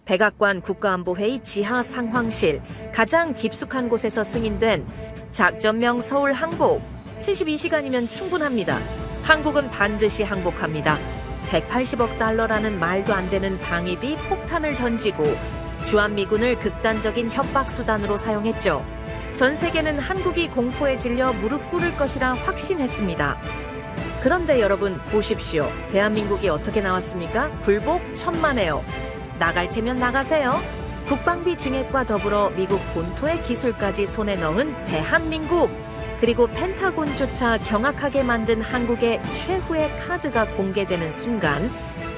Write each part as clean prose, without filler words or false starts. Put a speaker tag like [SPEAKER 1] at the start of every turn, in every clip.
[SPEAKER 1] 백악관 국가안보회의 지하 상황실 가장 깊숙한 곳에서 승인된 작전명 서울 항복. 72시간이면 충분합니다. 한국은 반드시 항복합니다. 180억 달러라는 말도 안 되는 방위비 폭탄을 던지고 주한미군을 극단적인 협박수단으로 사용했죠. 전 세계는 한국이 공포에 질려 무릎 꿇을 것이라 확신했습니다. 그런데 여러분 보십시오. 대한민국이 어떻게 나왔습니까? 굴복 천만에요. 나갈 테면 나가세요. 국방비 증액과 더불어 미국 본토의 기술까지 손에 넣은 대한민국. 그리고 펜타곤조차 경악하게 만든 한국의 최후의 카드가 공개되는 순간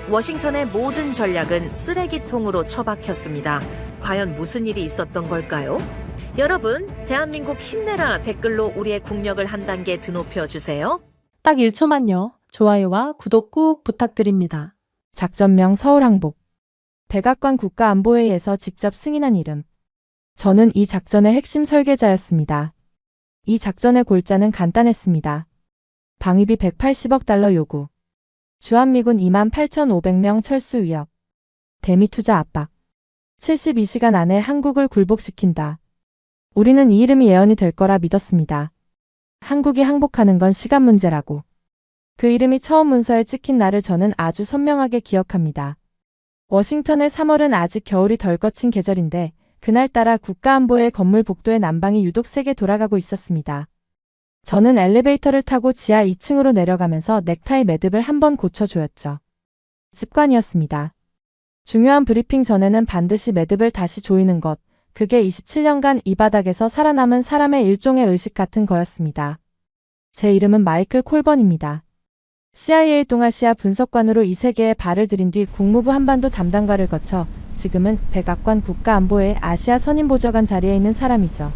[SPEAKER 1] 워싱턴의 모든 전략은 쓰레기통으로 처박혔습니다. 과연 무슨 일이 있었던 걸까요? 여러분, 대한민국 힘내라 댓글로 우리의 국력을 한 단계 드높여 주세요.
[SPEAKER 2] 딱 1초만요. 좋아요와 구독 꾹 부탁드립니다.
[SPEAKER 3] 작전명 서울항복. 백악관 국가안보회의에서 직접 승인한 이름. 저는 이 작전의 핵심 설계자였습니다. 이 작전의 골자는 간단했습니다. 방위비 180억 달러 요구. 주한미군 28,500명 철수 위협. 대미 투자 압박. 72시간 안에 한국을 굴복시킨다. 우리는 이 이름이 예언이 될 거라 믿었습니다. 한국이 항복하는 건 시간 문제라고. 그 이름이 처음 문서에 찍힌 날을 저는 아주 선명하게 기억합니다. 워싱턴의 3월은 아직 겨울이 덜 거친 계절인데 그날따라 국가안보회 건물 복도의 난방이 유독 세게 돌아가고 있었습니다. 저는 엘리베이터를 타고 지하 2층으로 내려가면서 넥타이 매듭을 한번 고쳐줘였죠. 습관이었습니다. 중요한 브리핑 전에는 반드시 매듭을 다시 조이는 것, 그게 27년간 이 바닥에서 살아남은 사람의 일종의 의식 같은 거였습니다. 제 이름은 마이클 콜번입니다. CIA 동아시아 분석관으로 이 세계에 발을 들인 뒤 국무부 한반도 담당과를 거쳐 지금은 백악관 국가안보회 아시아 선임보좌관 자리에 있는 사람이죠.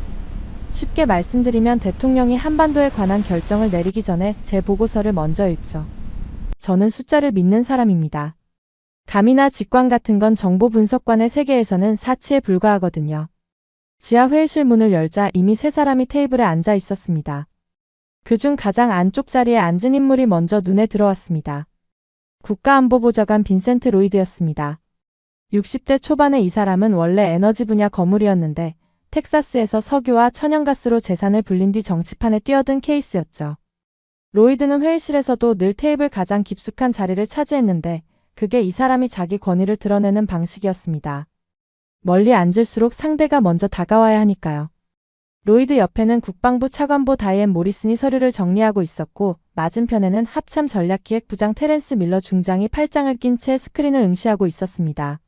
[SPEAKER 3] 쉽게 말씀드리면 대통령이 한반도에 관한 결정을 내리기 전에 제 보고서를 먼저 읽죠. 저는 숫자를 믿는 사람입니다. 감이나 직관 같은 건 정보 분석관의 세계에서는 사치에 불과하거든요. 지하 회의실 문을 열자 이미 세 사람이 테이블에 앉아 있었습니다. 그중 가장 안쪽 자리에 앉은 인물이 먼저 눈에 들어왔습니다. 국가안보보좌관 빈센트 로이드였습니다. 60대 초반의 이 사람은 원래 에너지 분야 거물이었는데 텍사스에서 석유와 천연가스로 재산을 불린 뒤 정치판에 뛰어든 케이스였죠. 로이드는 회의실에서도 늘 테이블 가장 깊숙한 자리를 차지했는데 그게 이 사람이 자기 권위를 드러내는 방식이었습니다. 멀리 앉을수록 상대가 먼저 다가와야 하니까요. 로이드 옆에는 국방부 차관보 다이앤 모리슨이 서류를 정리하고 있었고 맞은편에는 합참 전략기획부장 테렌스 밀러 중장이 팔짱을 낀 채 스크린을 응시하고 있었습니다.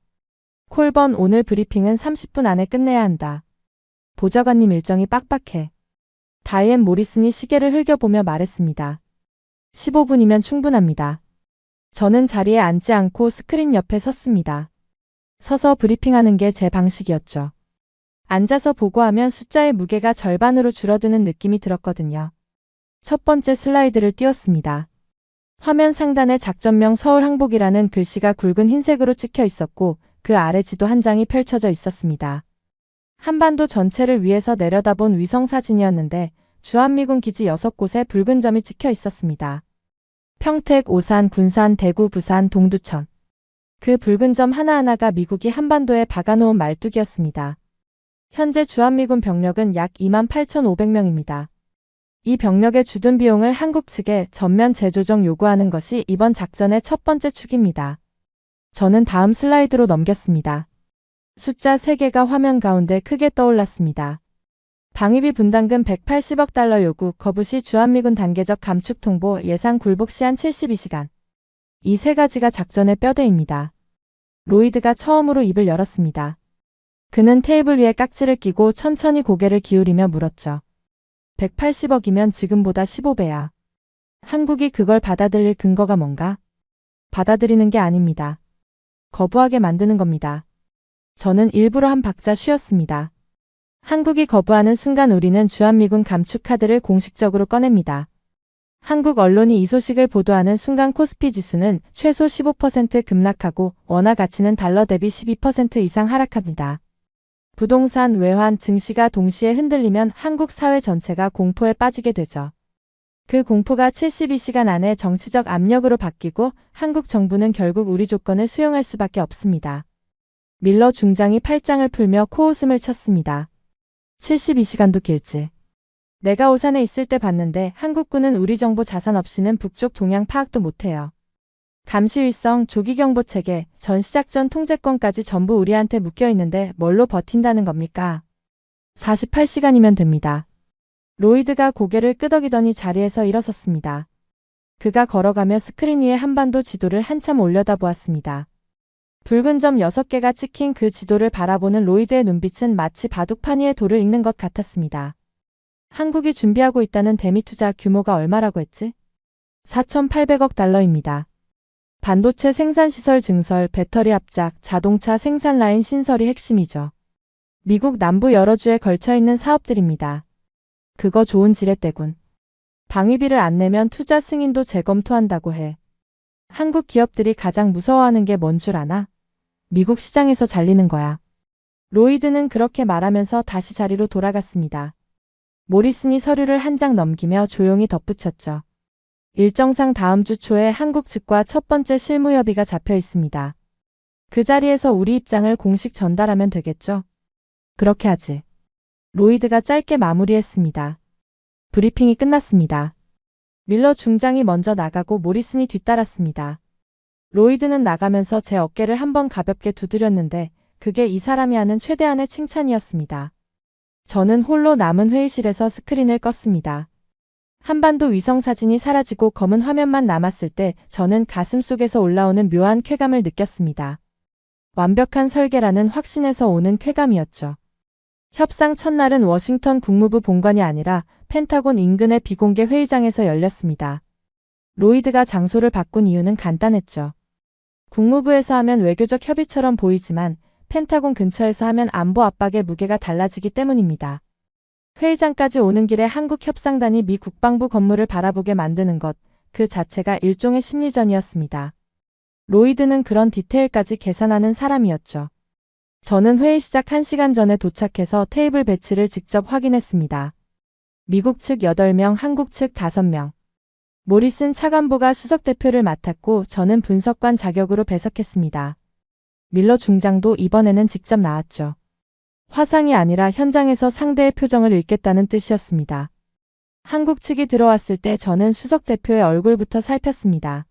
[SPEAKER 3] 콜번, 오늘 브리핑은 30분 안에 끝내야 한다. 보좌관님 일정이 빡빡해. 다이앤 모리슨이 시계를 흘겨보며 말했습니다. 15분이면 충분합니다. 저는 자리에 앉지 않고 스크린 옆에 섰습니다. 서서 브리핑하는 게 제 방식이었죠. 앉아서 보고하면 숫자의 무게가 절반으로 줄어드는 느낌이 들었거든요. 첫 번째 슬라이드를 띄웠습니다. 화면 상단에 작전명 서울항복이라는 글씨가 굵은 흰색으로 찍혀 있었고 그 아래 지도 한 장이 펼쳐져 있었습니다. 한반도 전체를 위에서 내려다본 위성사진이었는데 주한미군 기지 6곳에 붉은 점이 찍혀 있었습니다. 평택, 오산, 군산, 대구, 부산, 동두천. 그 붉은 점 하나하나가 미국이 한반도에 박아놓은 말뚝이었습니다. 현재 주한미군 병력은 약 28,500명입니다. 이 병력의 주둔 비용을 한국 측에 전면 재조정 요구하는 것이 이번 작전의 첫 번째 축입니다. 저는 다음 슬라이드로 넘겼습니다. 숫자 3개가 화면 가운데 크게 떠올랐습니다. 방위비 분담금 180억 달러 요구, 거부시 주한미군 단계적 감축 통보, 예상 굴복 시한 72시간. 이 세 가지가 작전의 뼈대입니다. 로이드가 처음으로 입을 열었습니다. 그는 테이블 위에 깍지를 끼고 천천히 고개를 기울이며 물었죠. 180억이면 지금보다 15배야. 한국이 그걸 받아들일 근거가 뭔가? 받아들이는 게 아닙니다. 거부하게 만드는 겁니다. 저는 일부러 한 박자 쉬었습니다. 한국이 거부하는 순간 우리는 주한미군 감축 카드를 공식적으로 꺼냅니다. 한국 언론이 이 소식을 보도하는 순간 코스피 지수는 최소 15% 급락하고 원화 가치는 달러 대비 12% 이상 하락합니다. 부동산, 외환, 증시가 동시에 흔들리면 한국 사회 전체가 공포에 빠지게 되죠. 그 공포가 72시간 안에 정치적 압력으로 바뀌고 한국 정부는 결국 우리 조건을 수용할 수밖에 없습니다. 밀러 중장이 팔짱을 풀며 코웃음을 쳤습니다. 72시간도 길지. 내가 오산에 있을 때 봤는데 한국군은 우리 정보 자산 없이는 북쪽 동향 파악도 못해요. 감시위성, 조기경보체계, 전시작전 통제권까지 전부 우리한테 묶여있는데 뭘로 버틴다는 겁니까? 48시간이면 됩니다. 로이드가 고개를 끄덕이더니 자리에서 일어섰습니다. 그가 걸어가며 스크린 위에 한반도 지도를 한참 올려다보았습니다. 붉은 점 6개가 찍힌 그 지도를 바라보는 로이드의 눈빛은 마치 바둑판 위에 돌을 읽는 것 같았습니다. 한국이 준비하고 있다는 대미 투자 규모가 얼마라고 했지? 4,800억 달러입니다. 반도체 생산시설 증설, 배터리 합작, 자동차 생산 라인 신설이 핵심이죠. 미국 남부 여러 주에 걸쳐 있는 사업들입니다. 그거 좋은 지렛대군. 방위비를 안 내면 투자 승인도 재검토한다고 해. 한국 기업들이 가장 무서워하는 게 뭔 줄 아나? 미국 시장에서 잘리는 거야. 로이드는 그렇게 말하면서 다시 자리로 돌아갔습니다. 모리슨이 서류를 한 장 넘기며 조용히 덧붙였죠. 일정상 다음 주 초에 한국 측과 첫 번째 실무협의가 잡혀 있습니다. 그 자리에서 우리 입장을 공식 전달하면 되겠죠? 그렇게 하지. 로이드가 짧게 마무리했습니다. 브리핑이 끝났습니다. 밀러 중장이 먼저 나가고 모리슨이 뒤따랐습니다. 로이드는 나가면서 제 어깨를 한번 가볍게 두드렸는데 그게 이 사람이 하는 최대한의 칭찬이었습니다. 저는 홀로 남은 회의실에서 스크린을 껐습니다. 한반도 위성사진이 사라지고 검은 화면만 남았을 때 저는 가슴속에서 올라오는 묘한 쾌감을 느꼈습니다. 완벽한 설계라는 확신에서 오는 쾌감이었죠. 협상 첫날은 워싱턴 국무부 본관이 아니라 펜타곤 인근의 비공개 회의장에서 열렸습니다. 로이드가 장소를 바꾼 이유는 간단했죠. 국무부에서 하면 외교적 협의처럼 보이지만 펜타곤 근처에서 하면 안보 압박의 무게가 달라지기 때문입니다. 회의장까지 오는 길에 한국 협상단이 미 국방부 건물을 바라보게 만드는 것, 그 자체가 일종의 심리전이었습니다. 로이드는 그런 디테일까지 계산하는 사람이었죠. 저는 회의 시작 1시간 전에 도착해서 테이블 배치를 직접 확인했습니다. 미국 측 8명, 한국 측 5명. 모리슨 차관보가 수석대표를 맡았고 저는 분석관 자격으로 배석했습니다. 밀러 중장도 이번에는 직접 나왔죠. 화상이 아니라 현장에서 상대의 표정을 읽겠다는 뜻이었습니다. 한국 측이 들어왔을 때 저는 수석대표의 얼굴부터 살폈습니다.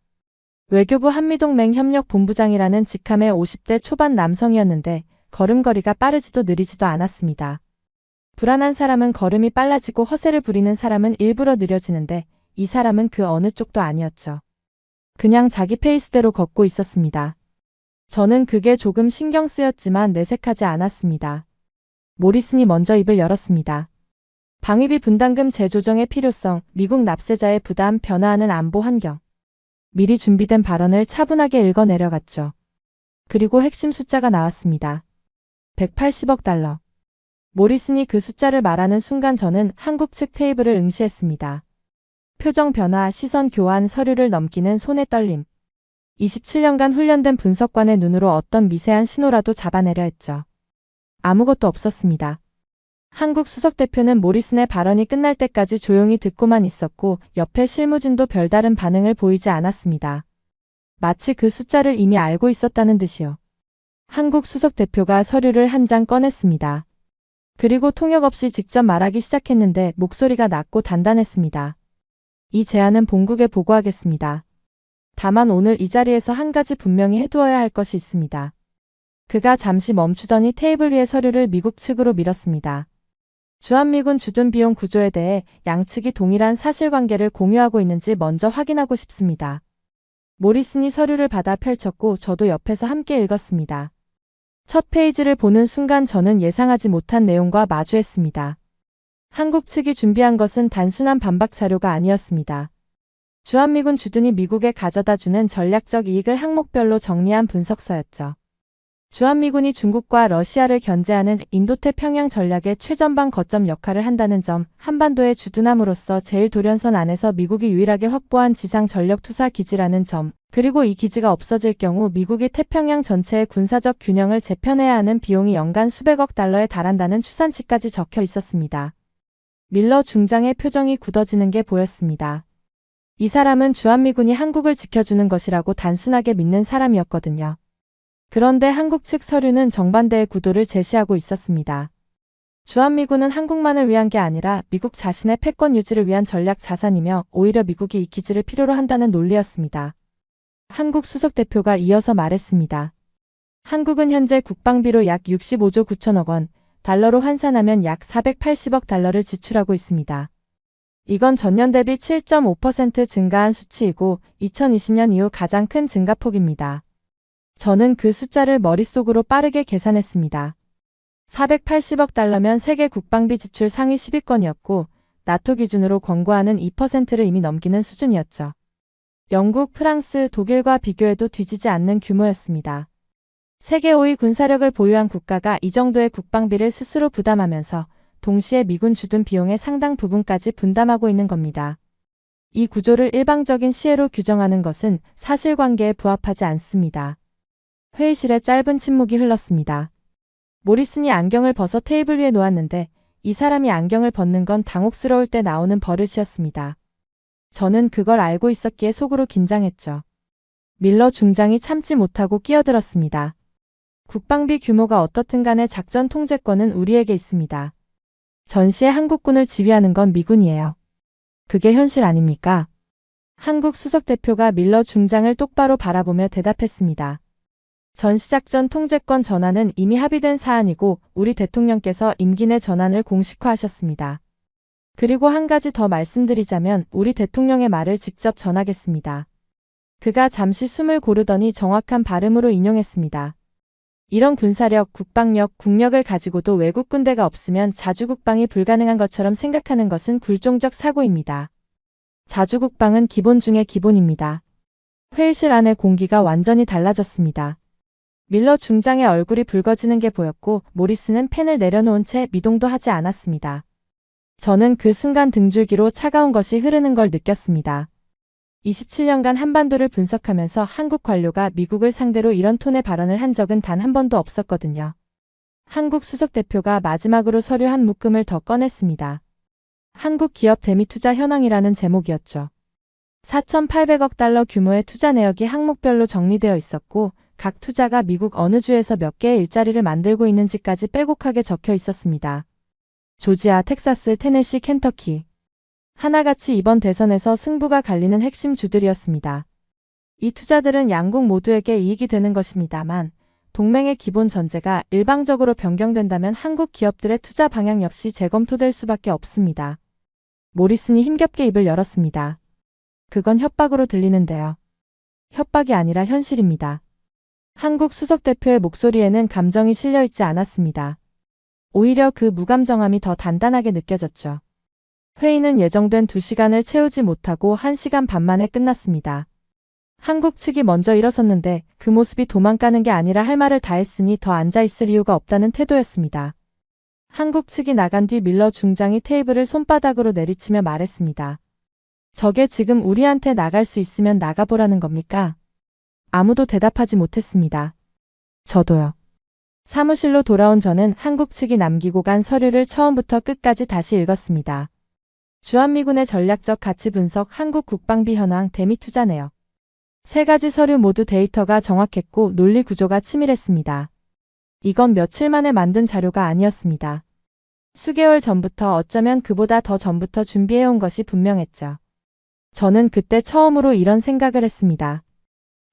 [SPEAKER 3] 외교부 한미동맹 협력본부장이라는 직함의 50대 초반 남성이었는데 걸음걸이가 빠르지도 느리지도 않았습니다. 불안한 사람은 걸음이 빨라지고 허세를 부리는 사람은 일부러 느려지는데 이 사람은 그 어느 쪽도 아니었죠. 그냥 자기 페이스대로 걷고 있었습니다. 저는 그게 조금 신경 쓰였지만 내색하지 않았습니다. 모리슨이 먼저 입을 열었습니다. 방위비 분담금 재조정의 필요성, 미국 납세자의 부담, 변화하는 안보 환경. 미리 준비된 발언을 차분하게 읽어 내려갔죠. 그리고 핵심 숫자가 나왔습니다. 180억 달러. 모리슨이 그 숫자를 말하는 순간 저는 한국 측 테이블을 응시했습니다. 표정 변화, 시선 교환, 서류를 넘기는 손의 떨림. 27년간 훈련된 분석관의 눈으로 어떤 미세한 신호라도 잡아내려 했죠. 아무것도 없었습니다. 한국 수석대표는 모리슨의 발언이 끝날 때까지 조용히 듣고만 있었고 옆에 실무진도 별다른 반응을 보이지 않았습니다. 마치 그 숫자를 이미 알고 있었다는 듯이요. 한국 수석대표가 서류를 한 장 꺼냈습니다. 그리고 통역 없이 직접 말하기 시작했는데 목소리가 낮고 단단했습니다. 이 제안은 본국에 보고하겠습니다. 다만 오늘 이 자리에서 한 가지 분명히 해두어야 할 것이 있습니다. 그가 잠시 멈추더니 테이블 위의 서류를 미국 측으로 밀었습니다. 주한미군 주둔 비용 구조에 대해 양측이 동일한 사실관계를 공유하고 있는지 먼저 확인하고 싶습니다. 모리슨이 서류를 받아 펼쳤고 저도 옆에서 함께 읽었습니다. 첫 페이지를 보는 순간 저는 예상하지 못한 내용과 마주했습니다. 한국 측이 준비한 것은 단순한 반박 자료가 아니었습니다. 주한미군 주둔이 미국에 가져다주는 전략적 이익을 항목별로 정리한 분석서였죠. 주한미군이 중국과 러시아를 견제하는 인도태평양 전략의 최전방 거점 역할을 한다는 점, 한반도의 주둔함으로써 제일 돌연선 안에서 미국이 유일하게 확보한 지상 전력 투사 기지라는 점, 그리고 이 기지가 없어질 경우 미국이 태평양 전체의 군사적 균형을 재편해야 하는 비용이 연간 수백억 달러에 달한다는 추산치까지 적혀 있었습니다. 밀러 중장의 표정이 굳어지는 게 보였습니다. 이 사람은 주한미군이 한국을 지켜주는 것이라고 단순하게 믿는 사람이었거든요. 그런데 한국 측 서류는 정반대의 구도를 제시하고 있었습니다. 주한미군은 한국만을 위한 게 아니라 미국 자신의 패권 유지를 위한 전략 자산이며 오히려 미국이 이 기지를 필요로 한다는 논리였습니다. 한국 수석 대표가 이어서 말했습니다. 한국은 현재 국방비로 약 65조 9천억 원, 달러로 환산하면 약 480억 달러를 지출하고 있습니다. 이건 전년 대비 7.5% 증가한 수치이고 2020년 이후 가장 큰 증가폭입니다. 저는 그 숫자를 머릿속으로 빠르게 계산했습니다. 480억 달러면 세계 국방비 지출 상위 10위권이었고 나토 기준으로 권고하는 2%를 이미 넘기는 수준이었죠. 영국, 프랑스, 독일과 비교해도 뒤지지 않는 규모였습니다. 세계 5위 군사력을 보유한 국가가 이 정도의 국방비를 스스로 부담하면서 동시에 미군 주둔 비용의 상당 부분까지 분담하고 있는 겁니다. 이 구조를 일방적인 시혜로 규정하는 것은 사실관계에 부합하지 않습니다. 회의실에 짧은 침묵이 흘렀습니다. 모리슨이 안경을 벗어 테이블 위에 놓았는데 이 사람이 안경을 벗는 건 당혹스러울 때 나오는 버릇이었습니다. 저는 그걸 알고 있었기에 속으로 긴장했죠. 밀러 중장이 참지 못하고 끼어들었습니다. 국방비 규모가 어떻든 간에 작전 통제권은 우리에게 있습니다. 전시에 한국군을 지휘하는 건 미군이에요. 그게 현실 아닙니까? 한국 수석대표가 밀러 중장을 똑바로 바라보며 대답했습니다. 전시작전 통제권 전환은 이미 합의된 사안이고 우리 대통령께서 임기 내 전환을 공식화하셨습니다. 그리고 한 가지 더 말씀드리자면 우리 대통령의 말을 직접 전하겠습니다. 그가 잠시 숨을 고르더니 정확한 발음으로 인용했습니다. 이런 군사력, 국방력, 국력을 가지고도 외국 군대가 없으면 자주국방이 불가능한 것처럼 생각하는 것은 굴종적 사고입니다. 자주국방은 기본 중의 기본입니다. 회의실 안의 공기가 완전히 달라졌습니다. 밀러 중장의 얼굴이 붉어지는 게 보였고 모리스는 펜을 내려놓은 채 미동도 하지 않았습니다. 저는 그 순간 등줄기로 차가운 것이 흐르는 걸 느꼈습니다. 27년간 한반도를 분석하면서 한국 관료가 미국을 상대로 이런 톤의 발언을 한 적은 단 한 번도 없었거든요. 한국 수석대표가 마지막으로 서류 한 묶음을 더 꺼냈습니다. 한국 기업 대미 투자 현황이라는 제목이었죠. 4,800억 달러 규모의 투자 내역이 항목별로 정리되어 있었고 각 투자가 미국 어느 주에서 몇 개의 일자리를 만들고 있는지까지 빼곡하게 적혀 있었습니다. 조지아, 텍사스, 테네시, 켄터키. 하나같이 이번 대선에서 승부가 갈리는 핵심 주들이었습니다. 이 투자들은 양국 모두에게 이익이 되는 것입니다만 동맹의 기본 전제가 일방적으로 변경된다면 한국 기업들의 투자 방향 역시 재검토될 수밖에 없습니다. 모리슨이 힘겹게 입을 열었습니다. 그건 협박으로 들리는데요. 협박이 아니라 현실입니다. 한국 수석대표의 목소리에는 감정이 실려있지 않았습니다. 오히려 그 무감정함이 더 단단하게 느껴졌죠. 회의는 예정된 2시간을 채우지 못하고 1시간 반 만에 끝났습니다. 한국 측이 먼저 일어섰는데 그 모습이 도망가는 게 아니라 할 말을 다 했으니 더 앉아있을 이유가 없다는 태도였습니다. 한국 측이 나간 뒤 밀러 중장이 테이블을 손바닥으로 내리치며 말했습니다. 저게 지금 우리한테 나갈 수 있으면 나가보라는 겁니까? 아무도 대답하지 못했습니다. 저도요. 사무실로 돌아온 저는 한국 측이 남기고 간 서류를 처음부터 끝까지 다시 읽었습니다. 주한미군의 전략적 가치 분석, 한국 국방비 현황, 대미 투자 내역. 3가지 서류 모두 데이터가 정확했고 논리 구조가 치밀했습니다. 이건 며칠 만에 만든 자료가 아니었습니다. 수개월 전부터 어쩌면 그보다 더 전부터 준비해온 것이 분명했죠. 저는 그때 처음으로 이런 생각을 했습니다.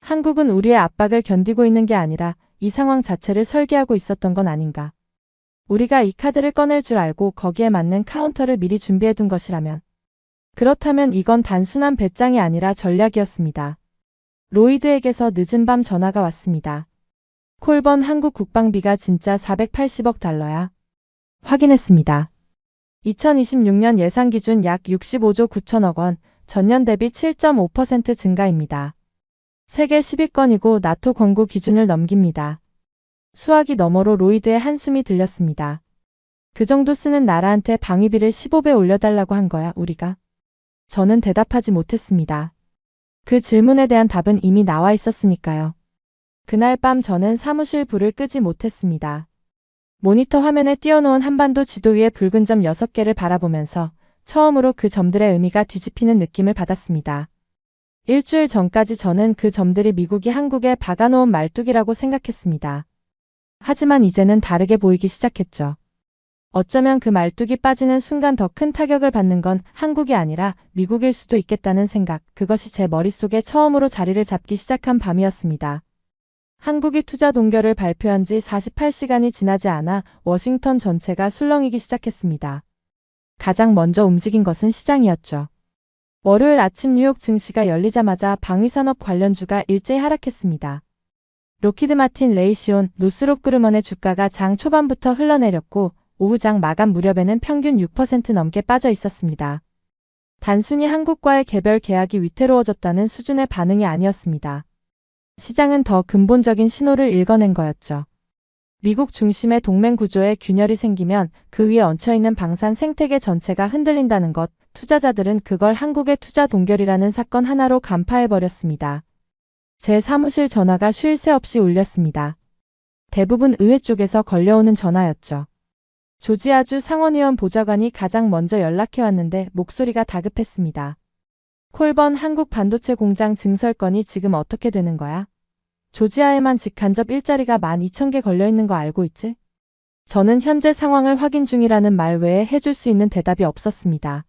[SPEAKER 3] 한국은 우리의 압박을 견디고 있는 게 아니라 이 상황 자체를 설계하고 있었던 건 아닌가. 우리가 이 카드를 꺼낼 줄 알고 거기에 맞는 카운터를 미리 준비해둔 것이라면. 그렇다면 이건 단순한 배짱이 아니라 전략이었습니다. 로이드에게서 늦은 밤 전화가 왔습니다. 콜번, 한국 국방비가 진짜 480억 달러야. 확인했습니다. 2026년 예상 기준 약 65조 9천억 원, 전년 대비 7.5% 증가입니다. 세계 10위권이고 나토 권고 기준을 넘깁니다. 수화기 너머로 로이드의 한숨이 들렸습니다. 그 정도 쓰는 나라한테 방위비를 15배 올려달라고 한 거야, 우리가? 저는 대답하지 못했습니다. 그 질문에 대한 답은 이미 나와 있었으니까요. 그날 밤 저는 사무실 불을 끄지 못했습니다. 모니터 화면에 띄워놓은 한반도 지도 위에 붉은 점 6개를 바라보면서 처음으로 그 점들의 의미가 뒤집히는 느낌을 받았습니다. 일주일 전까지 저는 그 점들이 미국이 한국에 박아놓은 말뚝이라고 생각했습니다. 하지만 이제는 다르게 보이기 시작했죠. 어쩌면 그 말뚝이 빠지는 순간 더 큰 타격을 받는 건 한국이 아니라 미국일 수도 있겠다는 생각, 그것이 제 머릿속에 처음으로 자리를 잡기 시작한 밤이었습니다. 한국이 투자 동결을 발표한 지 48시간이 지나지 않아 워싱턴 전체가 술렁이기 시작했습니다. 가장 먼저 움직인 것은 시장이었죠. 월요일 아침 뉴욕 증시가 열리자마자 방위산업 관련주가 일제히 하락했습니다. 로키드 마틴, 레이시온, 노스롭 그루먼의 주가가 장 초반부터 흘러내렸고 오후 장 마감 무렵에는 평균 6% 넘게 빠져 있었습니다. 단순히 한국과의 개별 계약이 위태로워졌다는 수준의 반응이 아니었습니다. 시장은 더 근본적인 신호를 읽어낸 거였죠. 미국 중심의 동맹 구조에 균열이 생기면 그 위에 얹혀있는 방산 생태계 전체가 흔들린다는 것, 투자자들은 그걸 한국의 투자 동결이라는 사건 하나로 간파해버렸습니다. 제 사무실 전화가 쉴 새 없이 울렸습니다. 대부분 의회 쪽에서 걸려오는 전화였죠. 조지아주 상원의원 보좌관이 가장 먼저 연락해왔는데 목소리가 다급했습니다. 콜번 한국 반도체 공장 증설건이 지금 어떻게 되는 거야? 조지아에만 직간접 일자리가 12,000개 걸려있는 거 알고 있지? 저는 현재 상황을 확인 중이라는 말 외에 해줄 수 있는 대답이 없었습니다.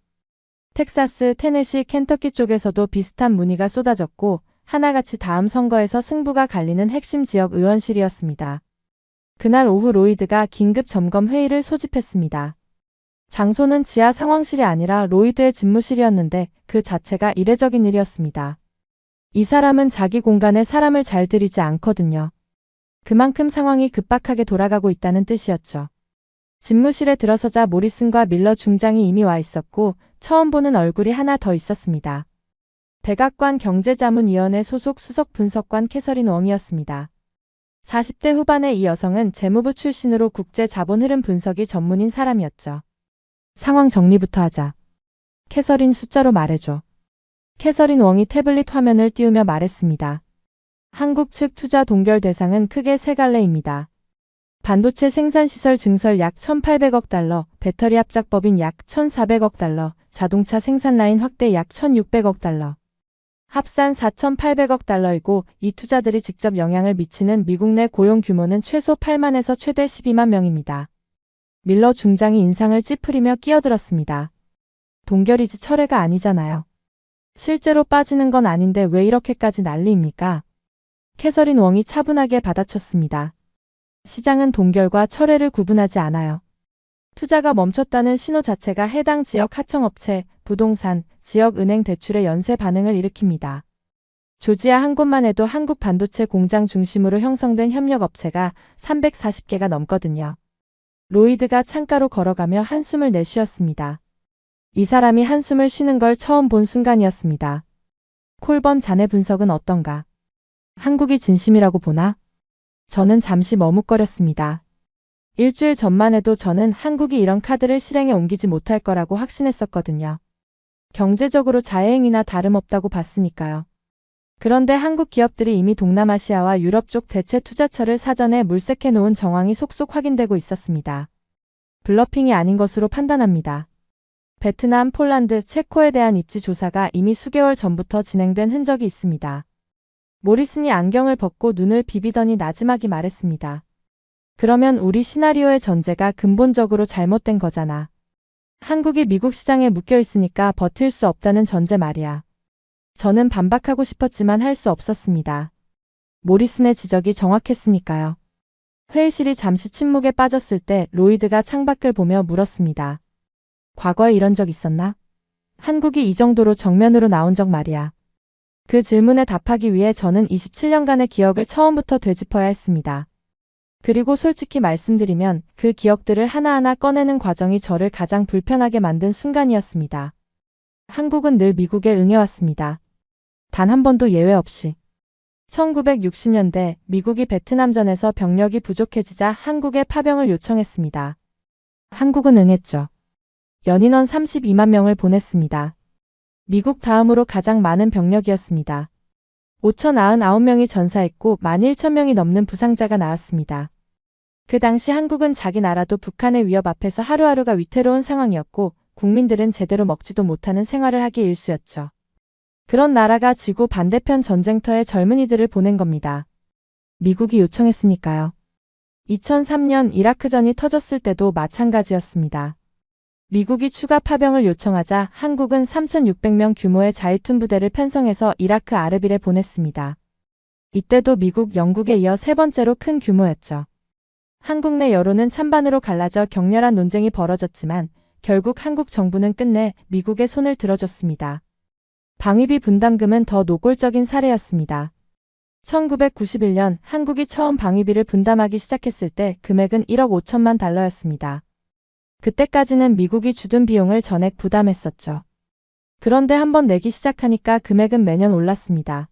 [SPEAKER 3] 텍사스, 테네시, 켄터키 쪽에서도 비슷한 문의가 쏟아졌고 하나같이 다음 선거에서 승부가 갈리는 핵심 지역 의원실이었습니다. 그날 오후 로이드가 긴급 점검 회의를 소집했습니다. 장소는 지하 상황실이 아니라 로이드의 집무실이었는데 그 자체가 이례적인 일이었습니다. 이 사람은 자기 공간에 사람을 잘 들이지 않거든요. 그만큼 상황이 급박하게 돌아가고 있다는 뜻이었죠. 집무실에 들어서자 모리슨과 밀러 중장이 이미 와 있었고 처음 보는 얼굴이 하나 더 있었습니다. 백악관 경제자문위원회 소속 수석 분석관 캐서린 웡이었습니다. 40대 후반의 이 여성은 재무부 출신으로 국제 자본 흐름 분석이 전문인 사람이었죠. 상황 정리부터 하자. 캐서린 숫자로 말해줘. 캐서린 웡이 태블릿 화면을 띄우며 말했습니다. 한국 측 투자 동결 대상은 크게 세 갈래입니다. 반도체 생산시설 증설 약 1,800억 달러, 배터리 합작법인 약 1,400억 달러, 자동차 생산 라인 확대 약 1,600억 달러. 합산 4,800억 달러이고 이 투자들이 직접 영향을 미치는 미국 내 고용 규모는 최소 8만에서 최대 12만 명입니다. 밀러 중장이 인상을 찌푸리며 끼어들었습니다. 동결이지 철회가 아니잖아요. 실제로 빠지는 건 아닌데 왜 이렇게까지 난리입니까? 캐서린 웡이 차분하게 받아쳤습니다. 시장은 동결과 철회를 구분하지 않아요. 투자가 멈췄다는 신호 자체가 해당 지역 하청업체, 부동산, 지역은행 대출의 연쇄 반응을 일으킵니다. 조지아 한 곳만 해도 한국 반도체 공장 중심으로 형성된 협력업체가 340개가 넘거든요. 로이드가 창가로 걸어가며 한숨을 내쉬었습니다. 이 사람이 한숨을 쉬는 걸 처음 본 순간이었습니다. 콜번 자네 분석은 어떤가? 한국이 진심이라고 보나? 저는 잠시 머뭇거렸습니다. 일주일 전만 해도 저는 한국이 이런 카드를 실행에 옮기지 못할 거라고 확신했었거든요. 경제적으로 자해행위나 다름없다고 봤으니까요. 그런데 한국 기업들이 이미 동남아시아와 유럽 쪽 대체 투자처를 사전에 물색해 놓은 정황이 속속 확인되고 있었습니다. 블러핑이 아닌 것으로 판단합니다. 베트남, 폴란드, 체코에 대한 입지 조사가 이미 수개월 전부터 진행된 흔적이 있습니다. 모리슨이 안경을 벗고 눈을 비비더니 나지막이 말했습니다. 그러면 우리 시나리오의 전제가 근본적으로 잘못된 거잖아. 한국이 미국 시장에 묶여 있으니까 버틸 수 없다는 전제 말이야. 저는 반박하고 싶었지만 할 수 없었습니다. 모리슨의 지적이 정확했으니까요. 회의실이 잠시 침묵에 빠졌을 때 로이드가 창밖을 보며 물었습니다. 과거에 이런 적 있었나? 한국이 이 정도로 정면으로 나온 적 말이야. 그 질문에 답하기 위해 저는 27년간의 기억을 처음부터 되짚어야 했습니다. 그리고 솔직히 말씀드리면 그 기억들을 하나하나 꺼내는 과정이 저를 가장 불편하게 만든 순간이었습니다. 한국은 늘 미국에 응해왔습니다. 단 한 번도 예외 없이. 1960년대 미국이 베트남전에서 병력이 부족해지자 한국에 파병을 요청했습니다. 한국은 응했죠. 연인원 32만 명을 보냈습니다. 미국 다음으로 가장 많은 병력이었습니다. 5,099명이 전사했고 11,000명이 넘는 부상자가 나왔습니다. 그 당시 한국은 자기 나라도 북한의 위협 앞에서 하루하루가 위태로운 상황이었고 국민들은 제대로 먹지도 못하는 생활을 하기 일쑤였죠. 그런 나라가 지구 반대편 전쟁터에 젊은이들을 보낸 겁니다. 미국이 요청했으니까요. 2003년 이라크전이 터졌을 때도 마찬가지였습니다. 미국이 추가 파병을 요청하자 한국은 3,600명 규모의 자위툰 부대를 편성해서 이라크 아르빌에 보냈습니다. 이때도 미국, 영국에 이어 세 번째로 큰 규모였죠. 한국 내 여론은 찬반으로 갈라져 격렬한 논쟁이 벌어졌지만 결국 한국 정부는 끝내 미국의 손을 들어줬습니다. 방위비 분담금은 더 노골적인 사례였습니다. 1991년 한국이 처음 방위비를 분담하기 시작했을 때 금액은 1억 5천만 달러였습니다. 그때까지는 미국이 주둔 비용을 전액 부담했었죠. 그런데 한번 내기 시작하니까 금액은 매년 올랐습니다.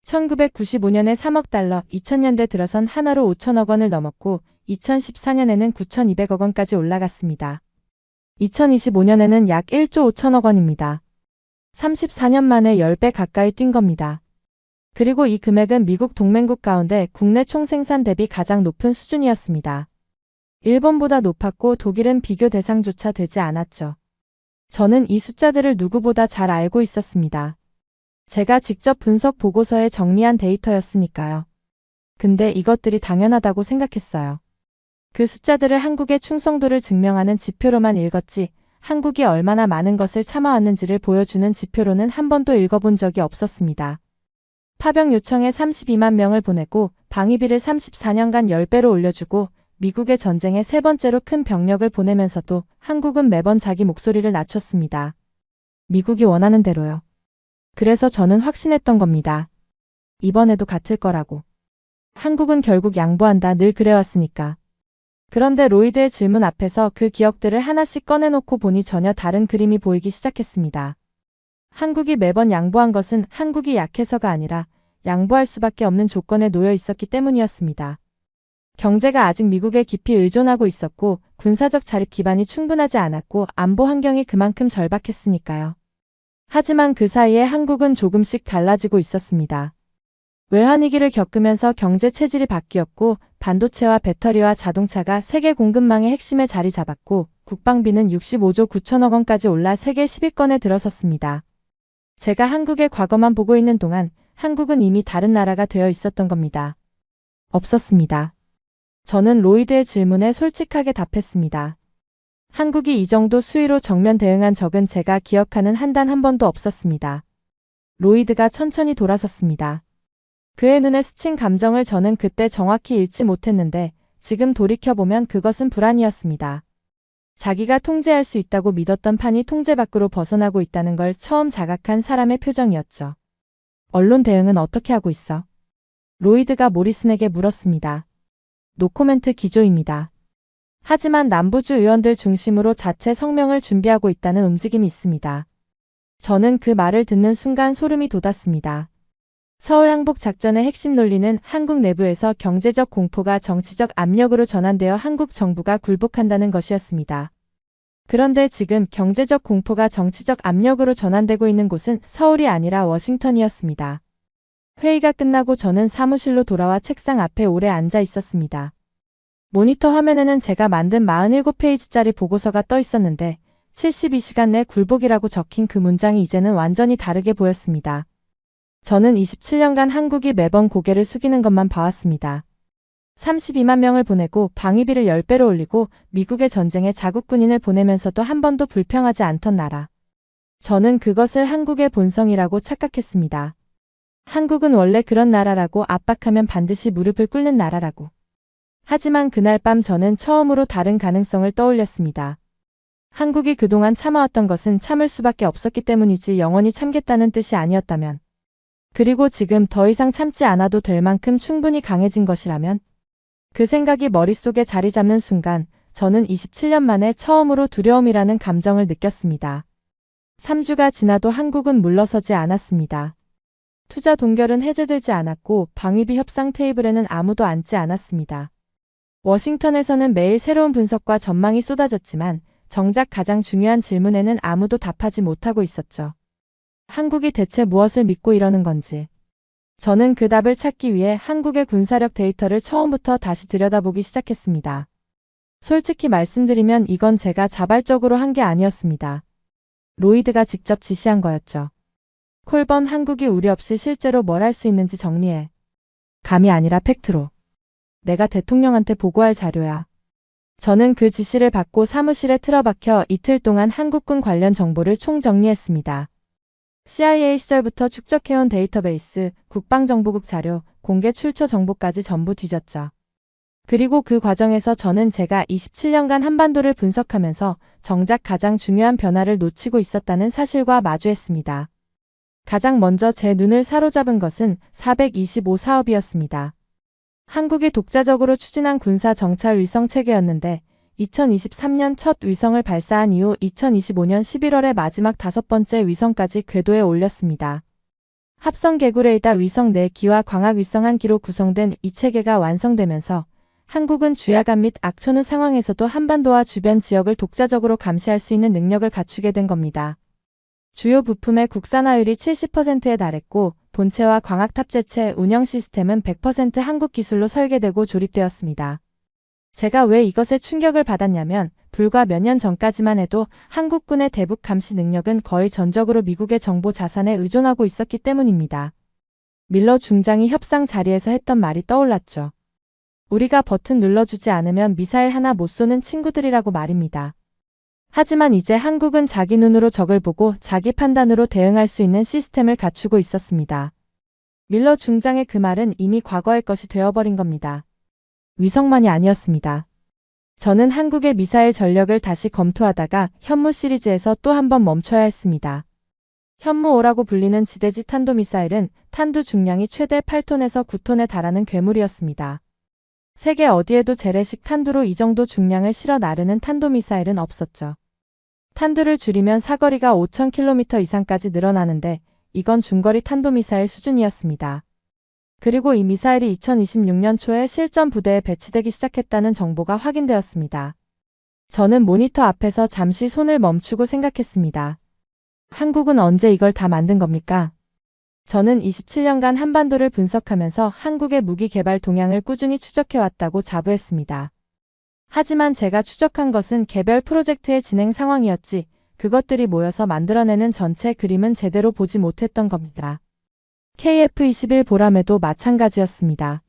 [SPEAKER 3] 1995년에 3억 달러, 2000년대 들어선 하나로 5천억 원을 넘었고 2014년에는 9,200억 원까지 올라갔습니다. 2025년에는 약 1조 5천억 원입니다. 34년 만에 10배 가까이 뛴 겁니다. 그리고 이 금액은 미국 동맹국 가운데 국내 총생산 대비 가장 높은 수준이었습니다. 일본보다 높았고 독일은 비교 대상조차 되지 않았죠. 저는 이 숫자들을 누구보다 잘 알고 있었습니다. 제가 직접 분석 보고서에 정리한 데이터였으니까요. 근데 이것들이 당연하다고 생각했어요. 그 숫자들을 한국의 충성도를 증명하는 지표로만 읽었지 한국이 얼마나 많은 것을 참아왔는지를 보여주는 지표로는 한 번도 읽어본 적이 없었습니다. 파병 요청에 32만 명을 보내고 방위비를 34년간 10배로 올려주고 미국의 전쟁에 세 번째로 큰 병력을 보내면서도 한국은 매번 자기 목소리를 낮췄습니다. 미국이 원하는 대로요. 그래서 저는 확신했던 겁니다. 이번에도 같을 거라고. 한국은 결국 양보한다 늘 그래왔으니까. 그런데 로이드의 질문 앞에서 그 기억들을 하나씩 꺼내놓고 보니 전혀 다른 그림이 보이기 시작했습니다. 한국이 매번 양보한 것은 한국이 약해서가 아니라 양보할 수밖에 없는 조건에 놓여 있었기 때문이었습니다. 경제가 아직 미국에 깊이 의존하고 있었고 군사적 자립 기반이 충분하지 않았고 안보 환경이 그만큼 절박했으니까요. 하지만 그 사이에 한국은 조금씩 달라지고 있었습니다. 외환위기를 겪으면서 경제 체질이 바뀌었고 반도체와 배터리와 자동차가 세계 공급망의 핵심에 자리 잡았고 국방비는 65조 9천억 원까지 올라 세계 10위권에 들어섰습니다. 제가 한국의 과거만 보고 있는 동안 한국은 이미 다른 나라가 되어 있었던 겁니다. 없었습니다. 저는 로이드의 질문에 솔직하게 답했습니다. 한국이 이 정도 수위로 정면 대응한 적은 제가 기억하는 한 단 한 번도 없었습니다. 로이드가 천천히 돌아섰습니다. 그의 눈에 스친 감정을 저는 그때 정확히 읽지 못했는데 지금 돌이켜보면 그것은 불안이었습니다. 자기가 통제할 수 있다고 믿었던 판이 통제 밖으로 벗어나고 있다는 걸 처음 자각한 사람의 표정이었죠. 언론 대응은 어떻게 하고 있어? 로이드가 모리슨에게 물었습니다. 노코멘트 기조입니다. 하지만 남부주 의원들 중심으로 자체 성명을 준비하고 있다는 움직임이 있습니다. 저는 그 말을 듣는 순간 소름이 돋았습니다. 서울 항복 작전의 핵심 논리는 한국 내부에서 경제적 공포가 정치적 압력으로 전환되어 한국 정부가 굴복한다는 것이었습니다. 그런데 지금 경제적 공포가 정치적 압력으로 전환되고 있는 곳은 서울이 아니라 워싱턴이었습니다. 회의가 끝나고 저는 사무실로 돌아와 책상 앞에 오래 앉아 있었습니다. 모니터 화면에는 제가 만든 47페이지짜리 보고서가 떠 있었는데 72시간 내 굴복이라고 적힌 그 문장이 이제는 완전히 다르게 보였습니다. 저는 27년간 한국이 매번 고개를 숙이는 것만 봐왔습니다. 32만 명을 보내고 방위비를 10배로 올리고 미국의 전쟁에 자국 군인을 보내면서도 한 번도 불평하지 않던 나라. 저는 그것을 한국의 본성이라고 착각했습니다. 한국은 원래 그런 나라라고 압박하면 반드시 무릎을 꿇는 나라라고. 하지만 그날 밤 저는 처음으로 다른 가능성을 떠올렸습니다. 한국이 그동안 참아왔던 것은 참을 수밖에 없었기 때문이지 영원히 참겠다는 뜻이 아니었다면. 그리고 지금 더 이상 참지 않아도 될 만큼 충분히 강해진 것이라면? 그 생각이 머릿속에 자리 잡는 순간 저는 27년 만에 처음으로 두려움이라는 감정을 느꼈습니다. 3주가 지나도 한국은 물러서지 않았습니다. 투자 동결은 해제되지 않았고 방위비 협상 테이블에는 아무도 앉지 않았습니다. 워싱턴에서는 매일 새로운 분석과 전망이 쏟아졌지만 정작 가장 중요한 질문에는 아무도 답하지 못하고 있었죠. 한국이 대체 무엇을 믿고 이러는 건지. 저는 그 답을 찾기 위해 한국의 군사력 데이터를 처음부터 다시 들여다보기 시작했습니다. 솔직히 말씀드리면 이건 제가 자발적으로 한 게 아니었습니다. 로이드가 직접 지시한 거였죠. 콜번 한국이 우리 없이 실제로 뭘 할 수 있는지 정리해. 감이 아니라 팩트로. 내가 대통령한테 보고할 자료야. 저는 그 지시를 받고 사무실에 틀어박혀 이틀 동안 한국군 관련 정보를 총정리했습니다. CIA 시절부터 축적해온 데이터베이스, 국방정보국 자료, 공개 출처 정보까지 전부 뒤졌죠. 그리고 그 과정에서 저는 제가 27년간 한반도를 분석하면서 정작 가장 중요한 변화를 놓치고 있었다는 사실과 마주했습니다. 가장 먼저 제 눈을 사로잡은 것은 425 사업이었습니다. 한국이 독자적으로 추진한 군사 정찰 위성 체계였는데 2023년 첫 위성을 발사한 이후 2025년 11월에 마지막 5번째 위성까지 궤도에 올렸습니다. 합성 개구레이다 위성 4기와 광학 위성 1기로 구성된 이 체계가 완성되면서 한국은 주야간 및 악천후 상황에서도 한반도와 주변 지역을 독자적으로 감시할 수 있는 능력을 갖추게 된 겁니다. 주요 부품의 국산화율이 70%에 달했고 본체와 광학 탑재체 운영 시스템은 100% 한국 기술로 설계되고 조립되었습니다. 제가 왜 이것에 충격을 받았냐면 불과 몇 년 전까지만 해도 한국군의 대북 감시 능력은 거의 전적으로 미국의 정보 자산에 의존하고 있었기 때문입니다. 밀러 중장이 협상 자리에서 했던 말이 떠올랐죠. 우리가 버튼 눌러주지 않으면 미사일 하나 못 쏘는 친구들이라고 말입니다. 하지만 이제 한국은 자기 눈으로 적을 보고 자기 판단으로 대응할 수 있는 시스템을 갖추고 있었습니다. 밀러 중장의 그 말은 이미 과거의 것이 되어버린 겁니다. 위성만이 아니었습니다. 저는 한국의 미사일 전력을 다시 검토하다가 현무 시리즈에서 또 한 번 멈춰야 했습니다. 현무5라고 불리는 지대지 탄도미사일은 탄두 중량이 최대 8톤에서 9톤에 달하는 괴물이었습니다. 세계 어디에도 재래식 탄두로 이 정도 중량을 실어 나르는 탄도미사일은 없었죠. 탄두를 줄이면 사거리가 5,000km 이상까지 늘어나는데 이건 중거리 탄도미사일 수준이었습니다. 그리고 이 미사일이 2026년 초에 실전 부대에 배치되기 시작했다는 정보가 확인되었습니다. 저는 모니터 앞에서 잠시 손을 멈추고 생각했습니다. 한국은 언제 이걸 다 만든 겁니까? 저는 27년간 한반도를 분석하면서 한국의 무기 개발 동향을 꾸준히 추적해왔다고 자부했습니다. 하지만 제가 추적한 것은 개별 프로젝트의 진행 상황이었지 그것들이 모여서 만들어내는 전체 그림은 제대로 보지 못했던 겁니다. KF-21 보람에도 마찬가지였습니다.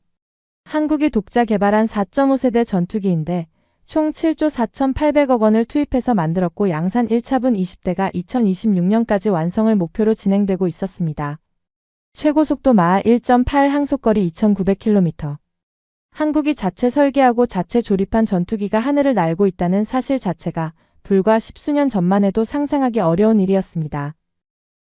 [SPEAKER 3] 한국이 독자 개발한 4.5세대 전투기인데 총 7조 4,800억 원을 투입해서 만들었고 양산 1차분 20대가 2026년까지 완성을 목표로 진행되고 있었습니다. 최고속도 마하 1.8 항속거리 2,900km. 한국이 자체 설계하고 자체 조립한 전투기가 하늘을 날고 있다는 사실 자체가 불과 10수년 전만 해도 상상하기 어려운 일이었습니다.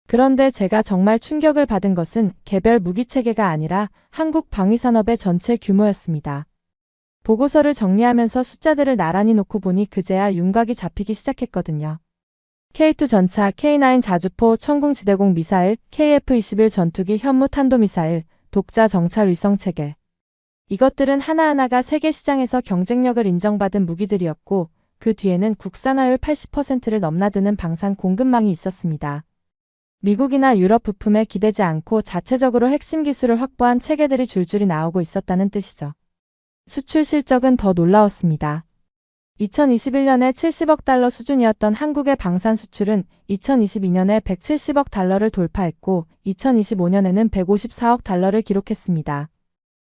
[SPEAKER 3] 그런데 제가 정말 충격을 받은 것은 개별 무기체계가 아니라 한국 방위산업의 전체 규모였습니다. 보고서를 정리하면서 숫자들을 나란히 놓고 보니 그제야 윤곽이 잡히기 시작했거든요. K2 전차, K9 자주포, 천궁지대공 미사일, KF-21 전투기 현무 탄도미사일, 독자 정찰 위성체계. 이것들은 하나하나가 세계 시장에서 경쟁력을 인정받은 무기들이었고 그 뒤에는 국산화율 80%를 넘나드는 방산 공급망이 있었습니다. 미국이나 유럽 부품에 기대지 않고 자체적으로 핵심 기술을 확보한 체계들이 줄줄이 나오고 있었다는 뜻이죠. 수출 실적은 더 놀라웠습니다. 2021년에 70억 달러 수준이었던 한국의 방산 수출은 2022년에 170억 달러를 돌파했고 2025년에는 154억 달러를 기록했습니다.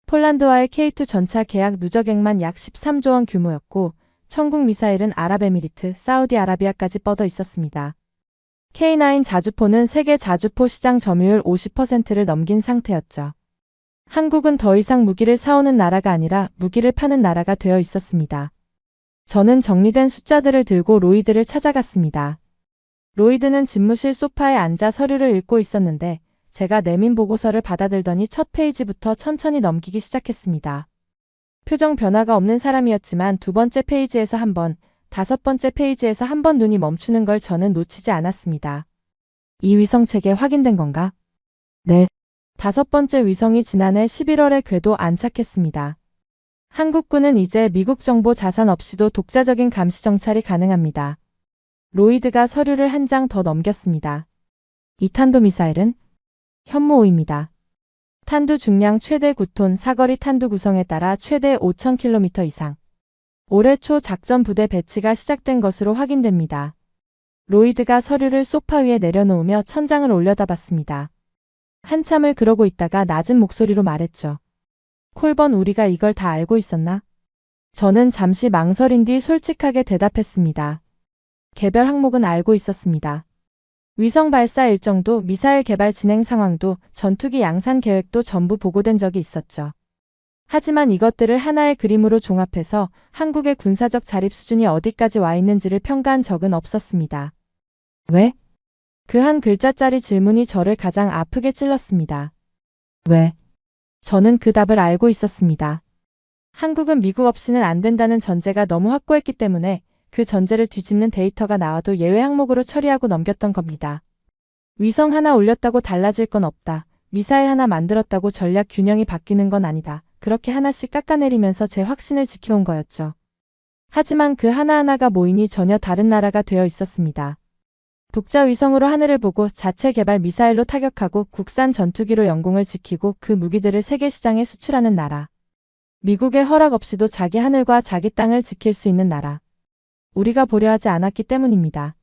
[SPEAKER 3] 폴란드와의 K2 전차 계약 누적액만 약 13조 원 규모였고 천궁 미사일은 아랍에미리트, 사우디아라비아까지 뻗어 있었습니다. K9 자주포는 세계 자주포 시장 점유율 50%를 넘긴 상태였죠. 한국은 더 이상 무기를 사오는 나라가 아니라 무기를 파는 나라가 되어 있었습니다. 저는 정리된 숫자들을 들고 로이드를 찾아갔습니다. 로이드는 집무실 소파에 앉아 서류를 읽고 있었는데 제가 내민 보고서를 받아들더니 첫 페이지부터 천천히 넘기기 시작했습니다. 표정 변화가 없는 사람이었지만 두 번째 페이지에서 한 번, 5번째 페이지에서 한 번 눈이 멈추는 걸 저는 놓치지 않았습니다. 이 위성체계 확인된 건가? 네. 5번째 위성이 지난해 11월에 궤도 안착했습니다. 한국군은 이제 미국 정보 자산 없이도 독자적인 감시 정찰이 가능합니다. 로이드가 서류를 한 장 더 넘겼습니다. 이 탄도미사일은 현무5입니다. 탄두 중량 최대 9톤, 사거리 탄두 구성에 따라 최대 5,000km 이상. 올해 초 작전 부대 배치가 시작된 것으로 확인됩니다. 로이드가 서류를 소파 위에 내려놓으며 천장을 올려다봤습니다. 한참을 그러고 있다가 낮은 목소리로 말했죠. 콜번, 우리가 이걸 다 알고 있었나? 저는 잠시 망설인 뒤 솔직하게 대답했습니다. 개별 항목은 알고 있었습니다. 위성 발사 일정도, 미사일 개발 진행 상황도, 전투기 양산 계획도 전부 보고된 적이 있었죠. 하지만 이것들을 하나의 그림으로 종합해서 한국의 군사적 자립 수준이 어디까지 와 있는지를 평가한 적은 없었습니다. 왜? 그 한 글자짜리 질문이 저를 가장 아프게 찔렀습니다. 왜? 저는 그 답을 알고 있었습니다. 한국은 미국 없이는 안 된다는 전제가 너무 확고했기 때문에 그 전제를 뒤집는 데이터가 나와도 예외 항목으로 처리하고 넘겼던 겁니다. 위성 하나 올렸다고 달라질 건 없다. 미사일 하나 만들었다고 전략 균형이 바뀌는 건 아니다. 그렇게 하나씩 깎아내리면서 제 확신을 지켜온 거였죠. 하지만 그 하나하나가 모이니 전혀 다른 나라가 되어 있었습니다. 독자 위성으로 하늘을 보고 자체 개발 미사일로 타격하고 국산 전투기로 영공을 지키고 그 무기들을 세계 시장에 수출하는 나라. 미국의 허락 없이도 자기 하늘과 자기 땅을 지킬 수 있는 나라. 우리가 보려 하지 않았기 때문입니다.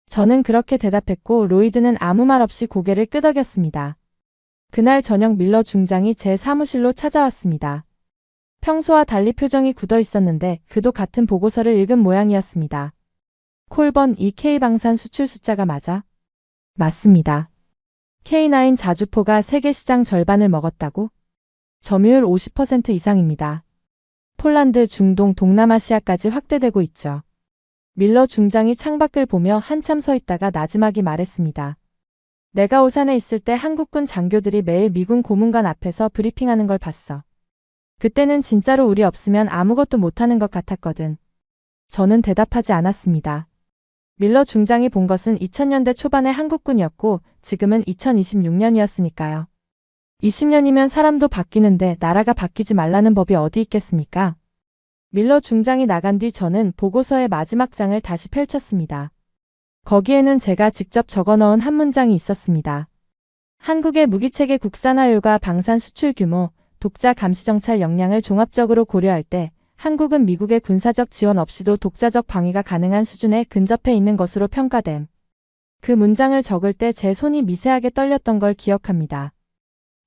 [SPEAKER 3] 저는 그렇게 대답했고 로이드는 아무 말 없이 고개를 끄덕였습니다. 그날 저녁 밀러 중장이 제 사무실로 찾아왔습니다. 평소와 달리 표정이 굳어 있었는데 그도 같은 보고서를 읽은 모양이었습니다. 콜번, 이 K방산 수출 숫자가 맞아? 맞습니다. K9 자주포가 세계 시장 절반을 먹었다고? 점유율 50% 이상입니다. 폴란드, 중동, 동남아시아까지 확대되고 있죠. 밀러 중장이 창밖을 보며 한참 서 있다가 나지막이 말했습니다. 내가 오산에 있을 때 한국군 장교들이 매일 미군 고문관 앞에서 브리핑하는 걸 봤어. 그때는 진짜로 우리 없으면 아무것도 못하는 것 같았거든. 저는 대답하지 않았습니다. 밀러 중장이 본 것은 2000년대 초반의 한국군이었고 지금은 2026년이었으니까요. 20년이면 사람도 바뀌는데 나라가 바뀌지 말라는 법이 어디 있겠습니까? 밀러 중장이 나간 뒤 저는 보고서의 마지막 장을 다시 펼쳤습니다. 거기에는 제가 직접 적어넣은 한 문장이 있었습니다. 한국의 무기체계 국산화율과 방산 수출 규모, 독자 감시 정찰 역량을 종합적으로 고려할 때 한국은 미국의 군사적 지원 없이도 독자적 방위가 가능한 수준에 근접해 있는 것으로 평가됨. 그 문장을 적을 때 제 손이 미세하게 떨렸던 걸 기억합니다.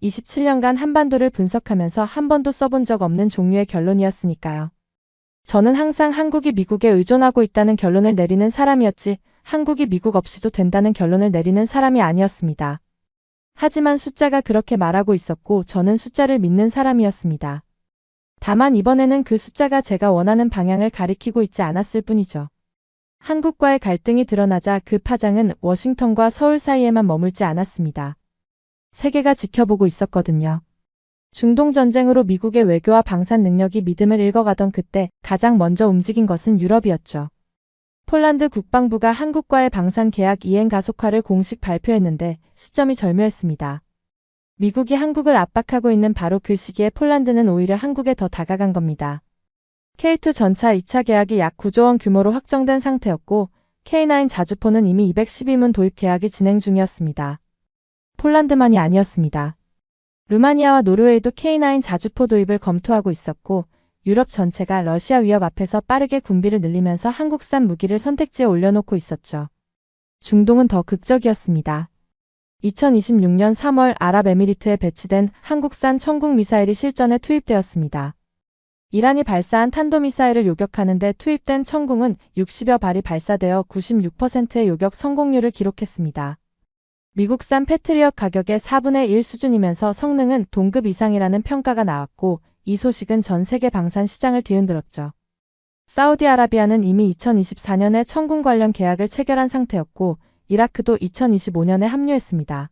[SPEAKER 3] 27년간 한반도를 분석하면서 한 번도 써본 적 없는 종류의 결론이었으니까요. 저는 항상 한국이 미국에 의존하고 있다는 결론을 내리는 사람이었지 한국이 미국 없이도 된다는 결론을 내리는 사람이 아니었습니다. 하지만 숫자가 그렇게 말하고 있었고 저는 숫자를 믿는 사람이었습니다. 다만 이번에는 그 숫자가 제가 원하는 방향을 가리키고 있지 않았을 뿐이죠. 한국과의 갈등이 드러나자 그 파장은 워싱턴과 서울 사이에만 머물지 않았습니다. 세계가 지켜보고 있었거든요. 중동 전쟁으로 미국의 외교와 방산 능력이 믿음을 잃어가던 그때 가장 먼저 움직인 것은 유럽이었죠. 폴란드 국방부가 한국과의 방산 계약 이행 가속화를 공식 발표했는데 시점이 절묘했습니다. 미국이 한국을 압박하고 있는 바로 그 시기에 폴란드는 오히려 한국에 더 다가간 겁니다. K2 전차 2차 계약이 약 9조 원 규모로 확정된 상태였고 K9 자주포는 이미 212문 도입 계약이 진행 중이었습니다. 폴란드만이 아니었습니다. 루마니아와 노르웨이도 K9 자주포 도입을 검토하고 있었고 유럽 전체가 러시아 위협 앞에서 빠르게 군비를 늘리면서 한국산 무기를 선택지에 올려놓고 있었죠. 중동은 더 극적이었습니다. 2026년 3월 아랍에미리트에 배치된 한국산 천국 미사일이 실전에 투입되었습니다. 이란이 발사한 탄도미사일을 요격하는 데 투입된 천궁은 60여 발이 발사되어 96%의 요격 성공률을 기록했습니다. 미국산 패트리엇 가격의 4분의 1 수준이면서 성능은 동급 이상이라는 평가가 나왔고 이 소식은 전 세계 방산 시장을 뒤흔들었죠. 사우디아라비아는 이미 2024년에 천궁 관련 계약을 체결한 상태였고 이라크도 2025년에 합류했습니다.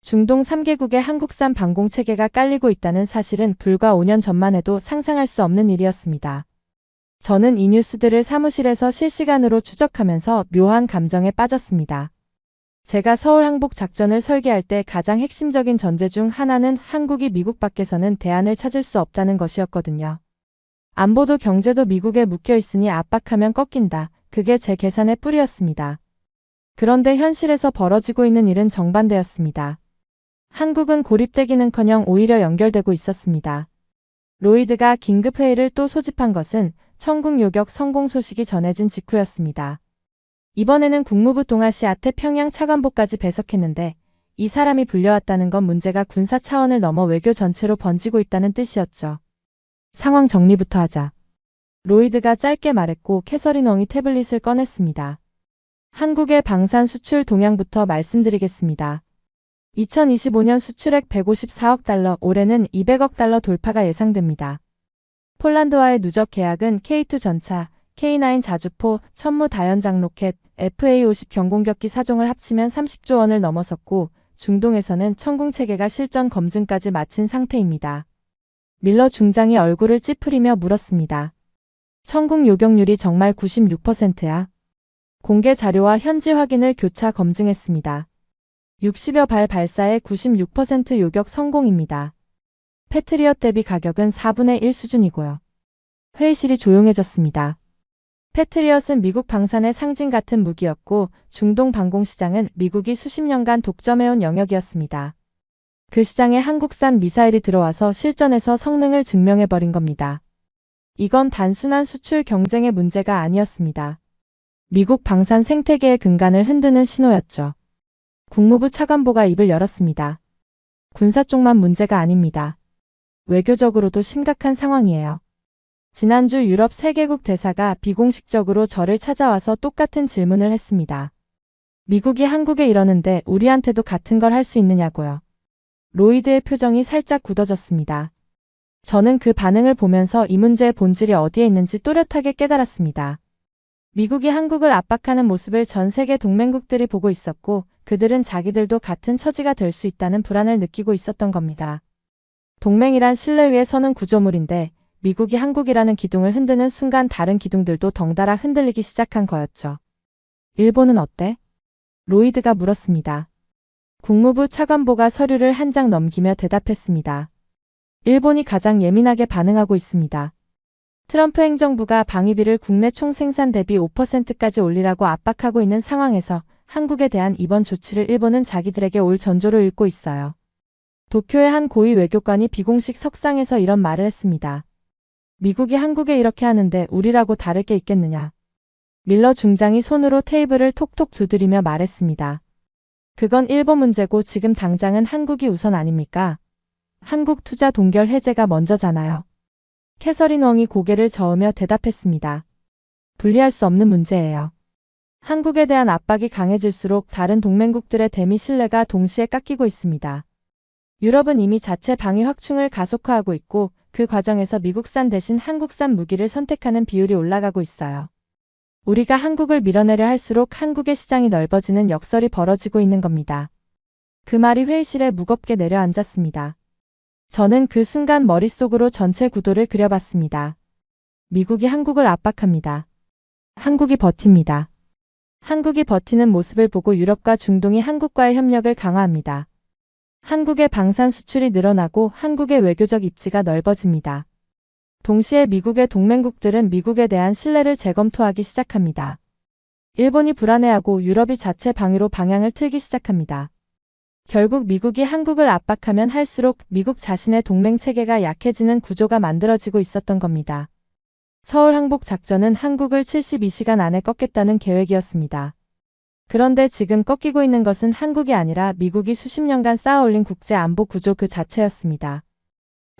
[SPEAKER 3] 중동 3개국의 한국산 방공체계가 깔리고 있다는 사실은 불과 5년 전만 해도 상상할 수 없는 일이었습니다. 저는 이 뉴스들을 사무실에서 실시간으로 추적하면서 묘한 감정에 빠졌습니다. 제가 서울 항복 작전을 설계할 때 가장 핵심적인 전제 중 하나는 한국이 미국 밖에서는 대안을 찾을 수 없다는 것이었거든요. 안보도 경제도 미국에 묶여 있으니 압박하면 꺾인다. 그게 제 계산의 뿌리였습니다. 그런데 현실에서 벌어지고 있는 일은 정반대였습니다. 한국은 고립되기는커녕 오히려 연결되고 있었습니다. 로이드가 긴급회의를 또 소집한 것은 천궁 요격 성공 소식이 전해진 직후였습니다. 이번에는 국무부 동아시아 태평양 차관보까지 배석했는데 이 사람이 불려왔다는 건 문제가 군사 차원을 넘어 외교 전체로 번지고 있다는 뜻이었죠. 상황 정리부터 하자. 로이드가 짧게 말했고 캐서린 웡이 태블릿을 꺼냈습니다. 한국의 방산 수출 동향부터 말씀드리겠습니다. 2025년 수출액 154억 달러, 올해는 200억 달러 돌파가 예상됩니다. 폴란드와의 누적 계약은 K2 전차, K9 자주포, 천무 다연장 로켓, FA-50 경공격기 4종을 합치면 30조 원을 넘어섰고 중동에서는 천궁체계가 실전 검증까지 마친 상태입니다. 밀러 중장이 얼굴을 찌푸리며 물었습니다. 천궁 요격률이 정말 96%야? 공개 자료와 현지 확인을 교차 검증했습니다. 60여 발 발사에 96% 요격 성공입니다. 패트리엇 대비 가격은 4분의 1 수준이고요. 회의실이 조용해졌습니다. 패트리엇은 미국 방산의 상징 같은 무기였고 중동 방공시장은 미국이 수십 년간 독점해온 영역이었습니다. 그 시장에 한국산 미사일이 들어와서 실전에서 성능을 증명해버린 겁니다. 이건 단순한 수출 경쟁의 문제가 아니었습니다. 미국 방산 생태계의 근간을 흔드는 신호였죠. 국무부 차관보가 입을 열었습니다. 군사 쪽만 문제가 아닙니다. 외교적으로도 심각한 상황이에요. 지난주 유럽 3개국 대사가 비공식적으로 저를 찾아와서 똑같은 질문을 했습니다. 미국이 한국에 이러는데 우리한테도 같은 걸 할 수 있느냐고요. 로이드의 표정이 살짝 굳어졌습니다. 저는 그 반응을 보면서 이 문제의 본질이 어디에 있는지 또렷하게 깨달았습니다. 미국이 한국을 압박하는 모습을 전 세계 동맹국들이 보고 있었고 그들은 자기들도 같은 처지가 될 수 있다는 불안을 느끼고 있었던 겁니다. 동맹이란 신뢰 위에 서는 구조물인데 미국이 한국이라는 기둥을 흔드는 순간 다른 기둥들도 덩달아 흔들리기 시작한 거였죠. 일본은 어때? 로이드가 물었습니다. 국무부 차관보가 서류를 한 장 넘기며 대답했습니다. 일본이 가장 예민하게 반응하고 있습니다. 트럼프 행정부가 방위비를 국내 총생산 대비 5%까지 올리라고 압박하고 있는 상황에서 한국에 대한 이번 조치를 일본은 자기들에게 올 전조로 읽고 있어요. 도쿄의 한 고위 외교관이 비공식 석상에서 이런 말을 했습니다. 미국이 한국에 이렇게 하는데 우리라고 다를 게 있겠느냐. 밀러 중장이 손으로 테이블을 톡톡 두드리며 말했습니다. 그건 일본 문제고 지금 당장은 한국이 우선 아닙니까? 한국 투자 동결 해제가 먼저잖아요. 캐서린 웡이 고개를 저으며 대답했습니다. 분리할 수 없는 문제예요. 한국에 대한 압박이 강해질수록 다른 동맹국들의 대미 신뢰가 동시에 깎이고 있습니다. 유럽은 이미 자체 방위 확충을 가속화하고 있고 그 과정에서 미국산 대신 한국산 무기를 선택하는 비율이 올라가고 있어요. 우리가 한국을 밀어내려 할수록 한국의 시장이 넓어지는 역설이 벌어지고 있는 겁니다. 그 말이 회의실에 무겁게 내려앉았습니다. 저는 그 순간 머릿속으로 전체 구도를 그려봤습니다. 미국이 한국을 압박합니다. 한국이 버팁니다. 한국이 버티는 모습을 보고 유럽과 중동이 한국과의 협력을 강화합니다. 한국의 방산 수출이 늘어나고 한국의 외교적 입지가 넓어집니다. 동시에 미국의 동맹국들은 미국에 대한 신뢰를 재검토하기 시작합니다. 일본이 불안해하고 유럽이 자체 방위로 방향을 틀기 시작합니다. 결국 미국이 한국을 압박하면 할수록 미국 자신의 동맹 체계가 약해지는 구조가 만들어지고 있었던 겁니다. 서울 항복 작전은 한국을 72시간 안에 꺾겠다는 계획이었습니다. 그런데 지금 꺾이고 있는 것은 한국이 아니라 미국이 수십 년간 쌓아올린 국제 안보 구조 그 자체였습니다.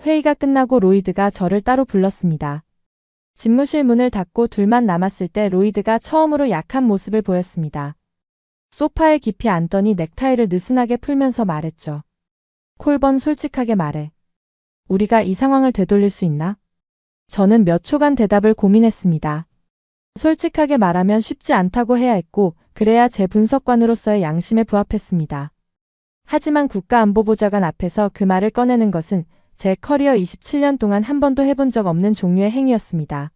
[SPEAKER 3] 회의가 끝나고 로이드가 저를 따로 불렀습니다. 집무실 문을 닫고 둘만 남았을 때 로이드가 처음으로 약한 모습을 보였습니다. 소파에 깊이 앉더니 넥타이를 느슨하게 풀면서 말했죠. 콜번, 솔직하게 말해. 우리가 이 상황을 되돌릴 수 있나? 저는 몇 초간 대답을 고민했습니다. 솔직하게 말하면 쉽지 않다고 해야 했고 그래야 제 분석관으로서의 양심에 부합했습니다. 하지만 국가안보보좌관 앞에서 그 말을 꺼내는 것은 제 커리어 27년 동안 한 번도 해본 적 없는 종류의 행위였습니다.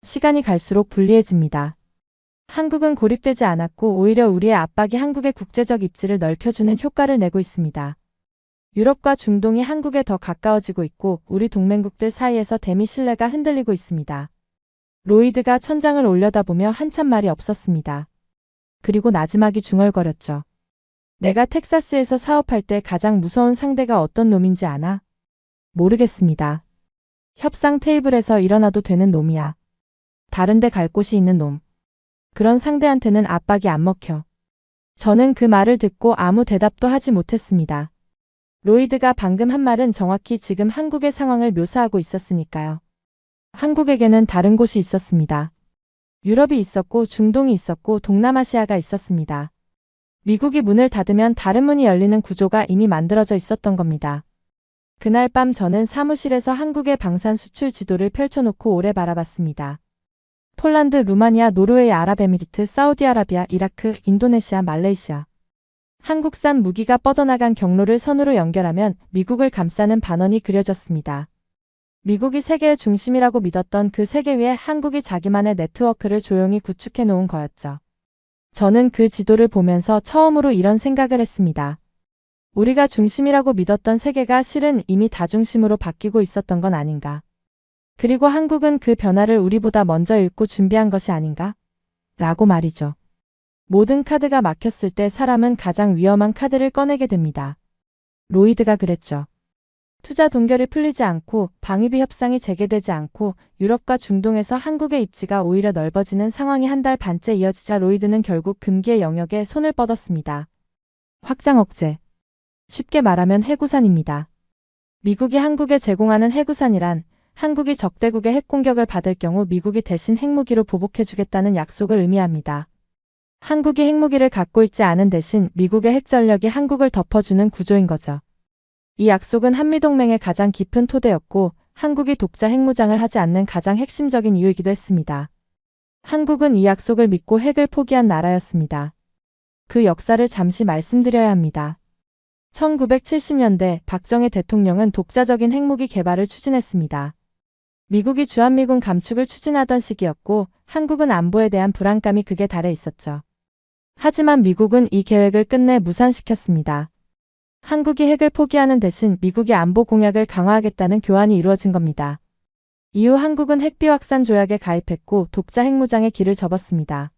[SPEAKER 3] 시간이 갈수록 불리해집니다. 한국은 고립되지 않았고 오히려 우리의 압박이 한국의 국제적 입지를 넓혀주는 효과를 내고 있습니다. 유럽과 중동이 한국에 더 가까워지고 있고 우리 동맹국들 사이에서 대미 신뢰가 흔들리고 있습니다. 로이드가 천장을 올려다보며 한참 말이 없었습니다. 그리고 나지막이 중얼거렸죠. 내가 텍사스에서 사업할 때 가장 무서운 상대가 어떤 놈인지 아나? 모르겠습니다. 협상 테이블에서 일어나도 되는 놈이야. 다른 데 갈 곳이 있는 놈. 그런 상대한테는 압박이 안 먹혀. 저는 그 말을 듣고 아무 대답도 하지 못했습니다. 로이드가 방금 한 말은 정확히 지금 한국의 상황을 묘사하고 있었으니까요. 한국에게는 다른 곳이 있었습니다. 유럽이 있었고 중동이 있었고 동남아시아가 있었습니다. 미국이 문을 닫으면 다른 문이 열리는 구조가 이미 만들어져 있었던 겁니다. 그날 밤 저는 사무실에서 한국의 방산 수출 지도를 펼쳐놓고 오래 바라봤습니다. 폴란드, 루마니아, 노르웨이, 아랍에미리트, 사우디아라비아, 이라크, 인도네시아, 말레이시아. 한국산 무기가 뻗어나간 경로를 선으로 연결하면 미국을 감싸는 반원이 그려졌습니다. 미국이 세계의 중심이라고 믿었던 그 세계 위에 한국이 자기만의 네트워크를 조용히 구축해 놓은 거였죠. 저는 그 지도를 보면서 처음으로 이런 생각을 했습니다. 우리가 중심이라고 믿었던 세계가 실은 이미 다중심으로 바뀌고 있었던 건 아닌가. 그리고 한국은 그 변화를 우리보다 먼저 읽고 준비한 것이 아닌가? 라고 말이죠. 모든 카드가 막혔을 때 사람은 가장 위험한 카드를 꺼내게 됩니다. 로이드가 그랬죠. 투자 동결이 풀리지 않고 방위비 협상이 재개되지 않고 유럽과 중동에서 한국의 입지가 오히려 넓어지는 상황이 한 달 반째 이어지자 로이드는 결국 금기의 영역에 손을 뻗었습니다. 확장 억제. 쉽게 말하면 해구산입니다. 미국이 한국에 제공하는 해구산이란 한국이 적대국의 핵공격을 받을 경우 미국이 대신 핵무기로 보복해주겠다는 약속을 의미합니다. 한국이 핵무기를 갖고 있지 않은 대신 미국의 핵전력이 한국을 덮어주는 구조인 거죠. 이 약속은 한미동맹의 가장 깊은 토대였고 한국이 독자 핵무장을 하지 않는 가장 핵심적인 이유이기도 했습니다. 한국은 이 약속을 믿고 핵을 포기한 나라였습니다. 그 역사를 잠시 말씀드려야 합니다. 1970년대 박정희 대통령은 독자적인 핵무기 개발을 추진했습니다. 미국이 주한미군 감축을 추진하던 시기였고 한국은 안보에 대한 불안감이 극에 달해 있었죠. 하지만 미국은 이 계획을 끝내 무산시켰습니다. 한국이 핵을 포기하는 대신 미국이 안보 공약을 강화하겠다는 교환이 이루어진 겁니다. 이후 한국은 핵비확산 조약에 가입했고 독자 핵무장의 길을 접었습니다.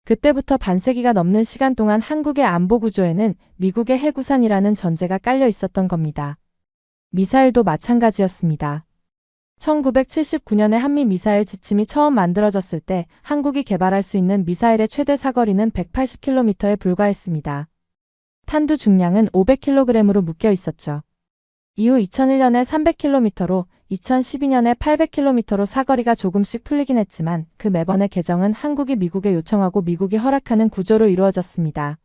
[SPEAKER 3] 그때부터 반세기가 넘는 시간 동안 한국의 안보 구조에는 미국의 핵우산이라는 전제가 깔려 있었던 겁니다. 미사일도 마찬가지였습니다. 1979년에 한미 미사일 지침이 처음 만들어졌을 때 한국이 개발할 수 있는 미사일의 최대 사거리는 180km에 불과했습니다. 탄두 중량은 500kg으로 묶여 있었죠. 이후 2001년에 300km로, 2012년에 800km로 사거리가 조금씩 풀리긴 했지만 그 매번의 개정은 한국이 미국에 요청하고 미국이 허락하는 구조로 이루어졌습니다.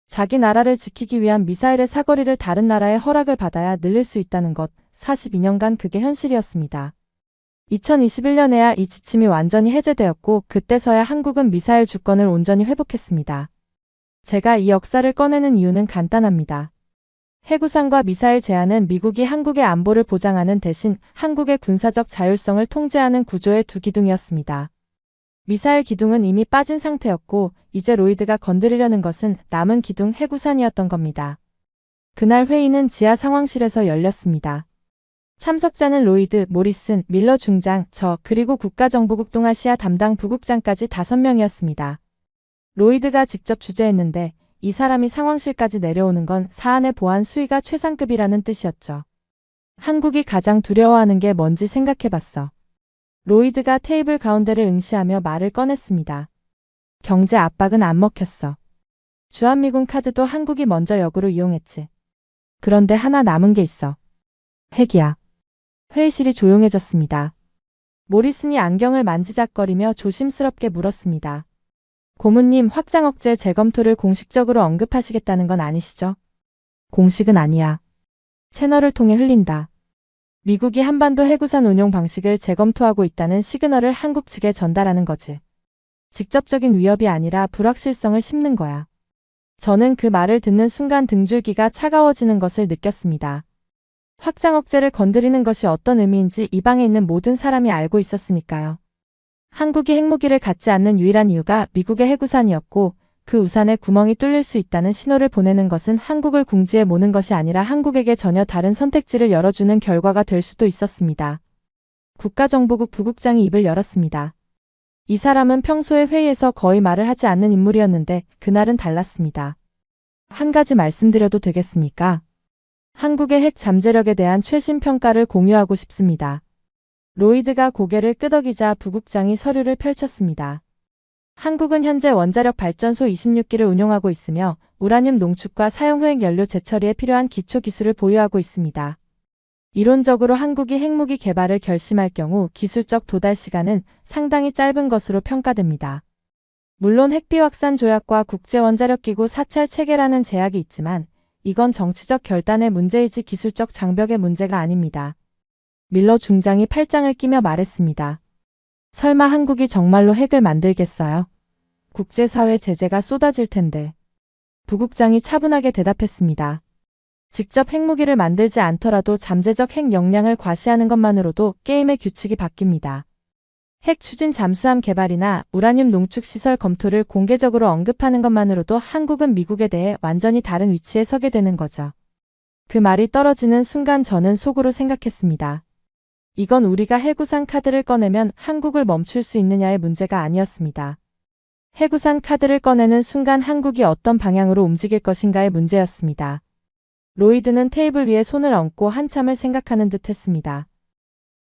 [SPEAKER 3] 자기 나라를 지키기 위한 미사일의 사거리를 다른 나라의 허락을 받아야 늘릴 수 있다는 것, 42년간 그게 현실이었습니다. 2021년에야 이 지침이 완전히 해제되었고 그때서야 한국은 미사일 주권을 온전히 회복했습니다. 제가 이 역사를 꺼내는 이유는 간단합니다. 핵우산과 미사일 제한은 미국이 한국의 안보를 보장하는 대신 한국의 군사적 자율성을 통제하는 구조의 두 기둥이었습니다. 미사일 기둥은 이미 빠진 상태였고 이제 로이드가 건드리려는 것은 남은 기둥 핵우산이었던 겁니다. 그날 회의는 지하 상황실에서 열렸습니다. 참석자는 로이드, 모리슨, 밀러 중장, 저 그리고 국가정보국 동아시아 담당 부국장까지 5명이었습니다. 로이드가 직접 주재했는데 이 사람이 상황실까지 내려오는 건 사안의 보안 수위가 최상급이라는 뜻이었죠. 한국이 가장 두려워하는 게 뭔지 생각해봤어. 로이드가 테이블 가운데를 응시하며 말을 꺼냈습니다. 경제 압박은 안 먹혔어. 주한미군 카드도 한국이 먼저 역으로 이용했지. 그런데 하나 남은 게 있어. 핵이야. 회의실이 조용해졌습니다. 모리슨이 안경을 만지작거리며 조심스럽게 물었습니다. 고문님, 확장 억제 재검토를 공식적으로 언급하시겠다는 건 아니시죠? 공식은 아니야. 채널을 통해 흘린다. 미국이 한반도 핵우산 운용 방식을 재검토하고 있다는 시그널을 한국 측에 전달하는 거지. 직접적인 위협이 아니라 불확실성을 심는 거야. 저는 그 말을 듣는 순간 등줄기가 차가워지는 것을 느꼈습니다. 확장 억제를 건드리는 것이 어떤 의미인지 이 방에 있는 모든 사람이 알고 있었으니까요. 한국이 핵무기를 갖지 않는 유일한 이유가 미국의 핵우산이었고 그 우산에 구멍이 뚫릴 수 있다는 신호를 보내는 것은 한국을 궁지에 모는 것이 아니라 한국에게 전혀 다른 선택지를 열어주는 결과가 될 수도 있었습니다. 국가정보국 부국장이 입을 열었습니다. 이 사람은 평소에 회의에서 거의 말을 하지 않는 인물이었는데 그날은 달랐습니다. 한 가지 말씀드려도 되겠습니까? 한국의 핵 잠재력에 대한 최신 평가를 공유하고 싶습니다. 로이드가 고개를 끄덕이자 부국장이 서류를 펼쳤습니다. 한국은 현재 원자력 발전소 26기를 운용하고 있으며 우라늄 농축과 사용후액 연료 재처리에 필요한 기초 기술을 보유하고 있습니다. 이론적으로 한국이 핵무기 개발을 결심할 경우 기술적 도달 시간은 상당히 짧은 것으로 평가됩니다. 물론 핵비확산 조약과 국제원자력기구 사찰 체계라는 제약이 있지만 이건 정치적 결단의 문제이지 기술적 장벽의 문제가 아닙니다. 밀러 중장이 팔짱을 끼며 말했습니다. 설마 한국이 정말로 핵을 만들겠어요? 국제사회 제재가 쏟아질 텐데. 부국장이 차분하게 대답했습니다. 직접 핵무기를 만들지 않더라도 잠재적 핵 역량을 과시하는 것만으로도 게임의 규칙이 바뀝니다. 핵 추진 잠수함 개발이나 우라늄 농축 시설 검토를 공개적으로 언급하는 것만으로도 한국은 미국에 대해 완전히 다른 위치에 서게 되는 거죠. 그 말이 떨어지는 순간 저는 속으로 생각했습니다. 이건 우리가 해구산 카드를 꺼내면 한국을 멈출 수 있느냐의 문제가 아니었습니다. 해구산 카드를 꺼내는 순간 한국이 어떤 방향으로 움직일 것인가의 문제였습니다. 로이드는 테이블 위에 손을 얹고 한참을 생각하는 듯 했습니다.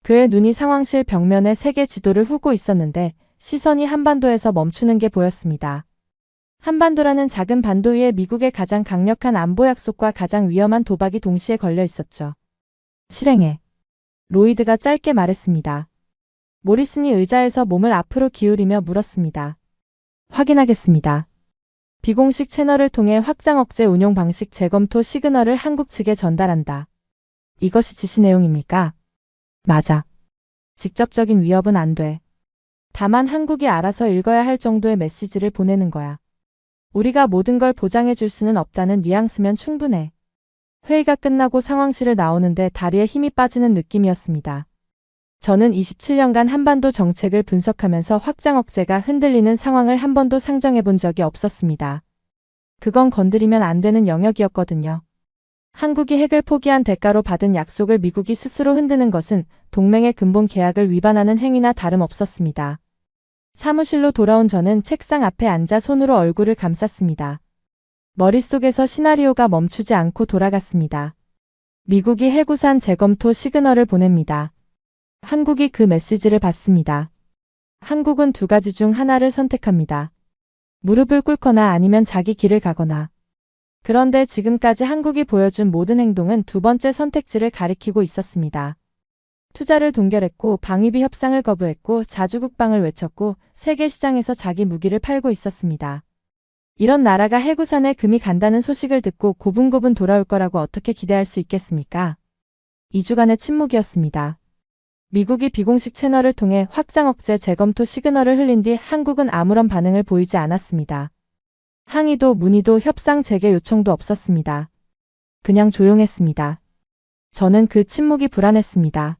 [SPEAKER 3] 그의 눈이 상황실 벽면에 세계 지도를 훑고 있었는데 시선이 한반도에서 멈추는 게 보였습니다. 한반도라는 작은 반도 위에 미국의 가장 강력한 안보 약속과 가장 위험한 도박이 동시에 걸려 있었죠. 실행해. 로이드가 짧게 말했습니다. 모리슨이 의자에서 몸을 앞으로 기울이며 물었습니다. 확인하겠습니다. 비공식 채널을 통해 확장 억제 운용 방식 재검토 시그널을 한국 측에 전달한다. 이것이 지시 내용입니까? 맞아. 직접적인 위협은 안 돼. 다만 한국이 알아서 읽어야 할 정도의 메시지를 보내는 거야. 우리가 모든 걸 보장해 줄 수는 없다는 뉘앙스면 충분해. 회의가 끝나고 상황실을 나오는데 다리에 힘이 빠지는 느낌이었습니다. 저는 27년간 한반도 정책을 분석하면서 확장 억제가 흔들리는 상황을 한 번도 상정해 본 적이 없었습니다. 그건 건드리면 안 되는 영역이었거든요. 한국이 핵을 포기한 대가로 받은 약속을 미국이 스스로 흔드는 것은 동맹의 근본 계약을 위반하는 행위나 다름없었습니다. 사무실로 돌아온 저는 책상 앞에 앉아 손으로 얼굴을 감쌌습니다. 머릿속에서 시나리오가 멈추지 않고 돌아갔습니다. 미국이 해구산 재검토 시그널을 보냅니다. 한국이 그 메시지를 받습니다. 한국은 두 가지 중 하나를 선택합니다. 무릎을 꿇거나 아니면 자기 길을 가거나. 그런데 지금까지 한국이 보여준 모든 행동은 두 번째 선택지를 가리키고 있었습니다. 투자를 동결했고 방위비 협상을 거부했고 자주국방을 외쳤고 세계 시장에서 자기 무기를 팔고 있었습니다. 이런 나라가 해구산에 금이 간다는 소식을 듣고 고분고분 돌아올 거라고 어떻게 기대할 수 있겠습니까? 2주간의 침묵이었습니다. 미국이 비공식 채널을 통해 확장 억제 재검토 시그널을 흘린 뒤 한국은 아무런 반응을 보이지 않았습니다. 항의도 문의도 협상 재개 요청도 없었습니다. 그냥 조용했습니다. 저는 그 침묵이 불안했습니다.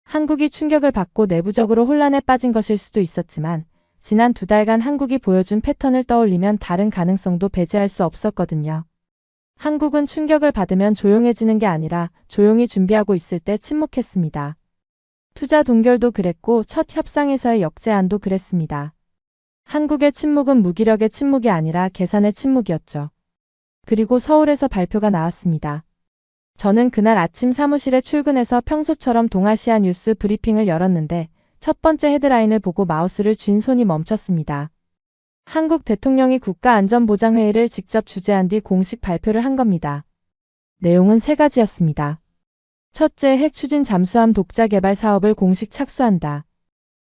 [SPEAKER 3] 한국이 충격을 받고 내부적으로 혼란에 빠진 것일 수도 있었지만 지난 2달간 한국이 보여준 패턴을 떠올리면 다른 가능성도 배제할 수 없었거든요. 한국은 충격을 받으면 조용해지는 게 아니라 조용히 준비하고 있을 때 침묵했습니다. 투자 동결도 그랬고 첫 협상에서의 역제안도 그랬습니다. 한국의 침묵은 무기력의 침묵이 아니라 계산의 침묵이었죠. 그리고 서울에서 발표가 나왔습니다. 저는 그날 아침 사무실에 출근해서 평소처럼 동아시아 뉴스 브리핑을 열었는데 첫 번째 헤드라인을 보고 마우스를 쥔 손이 멈췄습니다. 한국 대통령이 국가안전보장회의를 직접 주재한 뒤 공식 발표를 한 겁니다. 내용은 3가지였습니다. 첫째, 핵 추진 잠수함 독자 개발 사업을 공식 착수한다.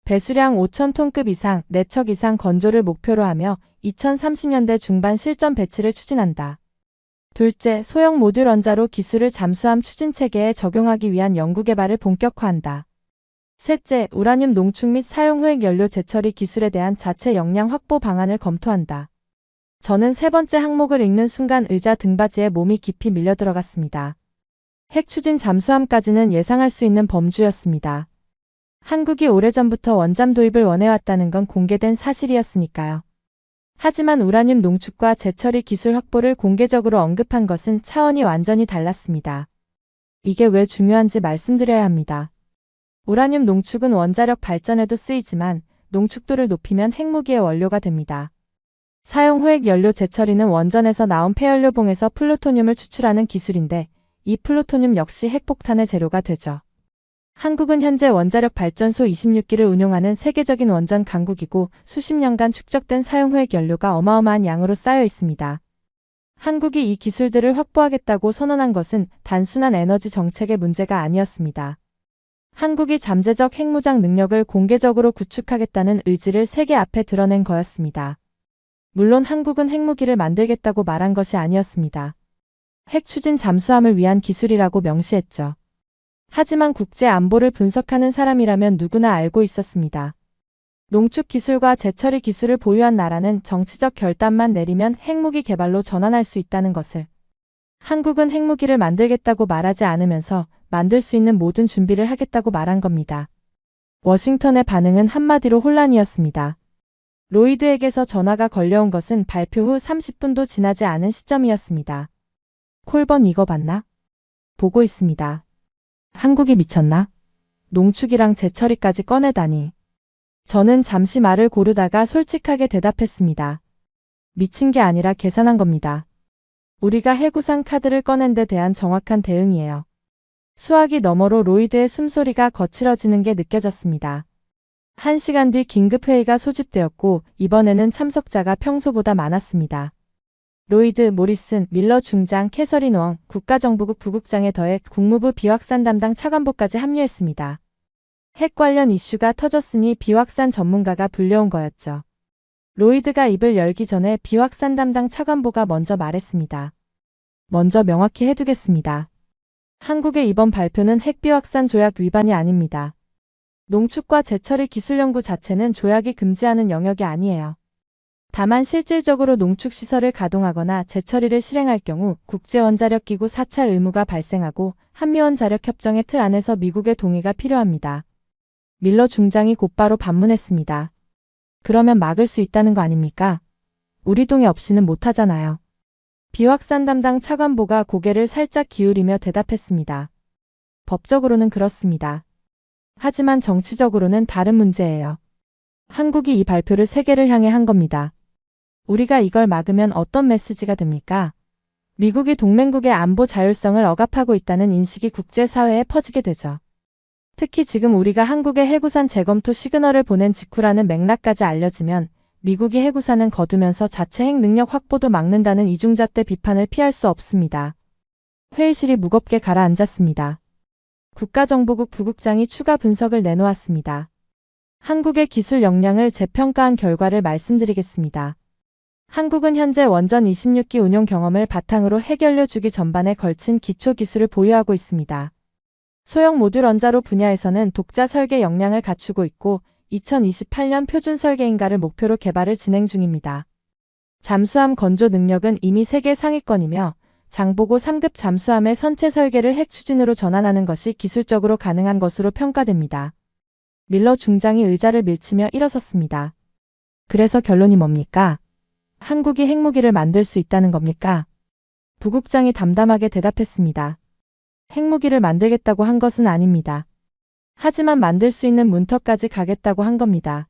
[SPEAKER 3] 배수량 5,000톤급 이상, 4척 이상 건조를 목표로 하며 2030년대 중반 실전 배치를 추진한다. 둘째, 소형 모듈 원자로 기술을 잠수함 추진 체계에 적용하기 위한 연구 개발을 본격화한다. 셋째, 우라늄 농축 및 사용 후액 연료 재처리 기술에 대한 자체 역량 확보 방안을 검토한다. 저는 세 번째 항목을 읽는 순간 의자 등받이에 몸이 깊이 밀려 들어갔습니다. 핵 추진 잠수함까지는 예상할 수 있는 범주였습니다. 한국이 오래전부터 원잠 도입을 원해왔다는 건 공개된 사실이었으니까요. 하지만 우라늄 농축과 재처리 기술 확보를 공개적으로 언급한 것은 차원이 완전히 달랐습니다. 이게 왜 중요한지 말씀드려야 합니다. 우라늄 농축은 원자력 발전에도 쓰이지만 농축도를 높이면 핵무기의 원료가 됩니다. 사용 후액 연료 재처리는 원전에서 나온 폐연료봉에서 플루토늄을 추출하는 기술인데 이 플루토늄 역시 핵폭탄의 재료가 되죠. 한국은 현재 원자력 발전소 26기를 운용하는 세계적인 원전 강국이고 수십 년간 축적된 사용후액 연료가 어마어마한 양으로 쌓여 있습니다. 한국이 이 기술들을 확보하겠다고 선언한 것은 단순한 에너지 정책의 문제가 아니었습니다. 한국이 잠재적 핵무장 능력을 공개적으로 구축하겠다는 의지를 세계 앞에 드러낸 거였습니다. 물론 한국은 핵무기를 만들겠다고 말한 것이 아니었습니다. 핵 추진 잠수함을 위한 기술이라고 명시했죠. 하지만 국제 안보를 분석하는 사람이라면 누구나 알고 있었습니다. 농축 기술과 재처리 기술을 보유한 나라는 정치적 결단만 내리면 핵무기 개발로 전환할 수 있다는 것을. 한국은 핵무기를 만들겠다고 말하지 않으면서 만들 수 있는 모든 준비를 하겠다고 말한 겁니다. 워싱턴의 반응은 한마디로 혼란이었습니다. 로이드에게서 전화가 걸려온 것은 발표 후 30분도 지나지 않은 시점이었습니다. 콜번 이거 봤나? 보고 있습니다. 한국이 미쳤나? 농축이랑 재처리까지 꺼내다니. 저는 잠시 말을 고르다가 솔직하게 대답했습니다. 미친 게 아니라 계산한 겁니다. 우리가 해구산 카드를 꺼낸 데 대한 정확한 대응이에요. 수화기 너머로 로이드의 숨소리가 거칠어지는 게 느껴졌습니다. 1시간 뒤 긴급회의가 소집되었고 이번에는 참석자가 평소보다 많았습니다. 로이드, 모리슨, 밀러 중장, 캐서린 웡, 국가정보국 부국장에 더해 국무부 비확산 담당 차관보까지 합류했습니다. 핵 관련 이슈가 터졌으니 비확산 전문가가 불려온 거였죠. 로이드가 입을 열기 전에 비확산 담당 차관보가 먼저 말했습니다. 먼저 명확히 해두겠습니다. 한국의 이번 발표는 핵비확산 조약 위반이 아닙니다. 농축과 재처리 기술 연구 자체는 조약이 금지하는 영역이 아니에요. 다만 실질적으로 농축시설을 가동하거나 재처리를 실행할 경우 국제원자력기구 사찰 의무가 발생하고 한미원자력협정의 틀 안에서 미국의 동의가 필요합니다. 밀러 중장이 곧바로 반문했습니다. 그러면 막을 수 있다는 거 아닙니까? 우리 동의 없이는 못하잖아요. 비확산 담당 차관보가 고개를 살짝 기울이며 대답했습니다. 법적으로는 그렇습니다. 하지만 정치적으로는 다른 문제예요. 한국이 이 발표를 세계를 향해 한 겁니다. 우리가 이걸 막으면 어떤 메시지가 됩니까? 미국이 동맹국의 안보 자율성을 억압하고 있다는 인식이 국제사회에 퍼지게 되죠. 특히 지금 우리가 한국에 해구산 재검토 시그널을 보낸 직후라는 맥락까지 알려지면 미국이 해구산은 거두면서 자체 핵 능력 확보도 막는다는 이중잣대 비판을 피할 수 없습니다. 회의실이 무겁게 가라앉았습니다. 국가정보국 부국장이 추가 분석을 내놓았습니다. 한국의 기술 역량을 재평가한 결과를 말씀드리겠습니다. 한국은 현재 원전 26기 운용 경험을 바탕으로 핵연료 주기 전반에 걸친 기초 기술을 보유하고 있습니다. 소형 모듈 원자로 분야에서는 독자 설계 역량을 갖추고 있고 2028년 표준 설계인가를 목표로 개발을 진행 중입니다. 잠수함 건조 능력은 이미 세계 상위권이며 장보고 3급 잠수함의 선체 설계를 핵 추진으로 전환하는 것이 기술적으로 가능한 것으로 평가됩니다. 밀러 중장이 의자를 밀치며 일어섰습니다. 그래서 결론이 뭡니까? 한국이 핵무기를 만들 수 있다는 겁니까? 부국장이 담담하게 대답했습니다. 핵무기를 만들겠다고 한 것은 아닙니다. 하지만 만들 수 있는 문턱까지 가겠다고 한 겁니다.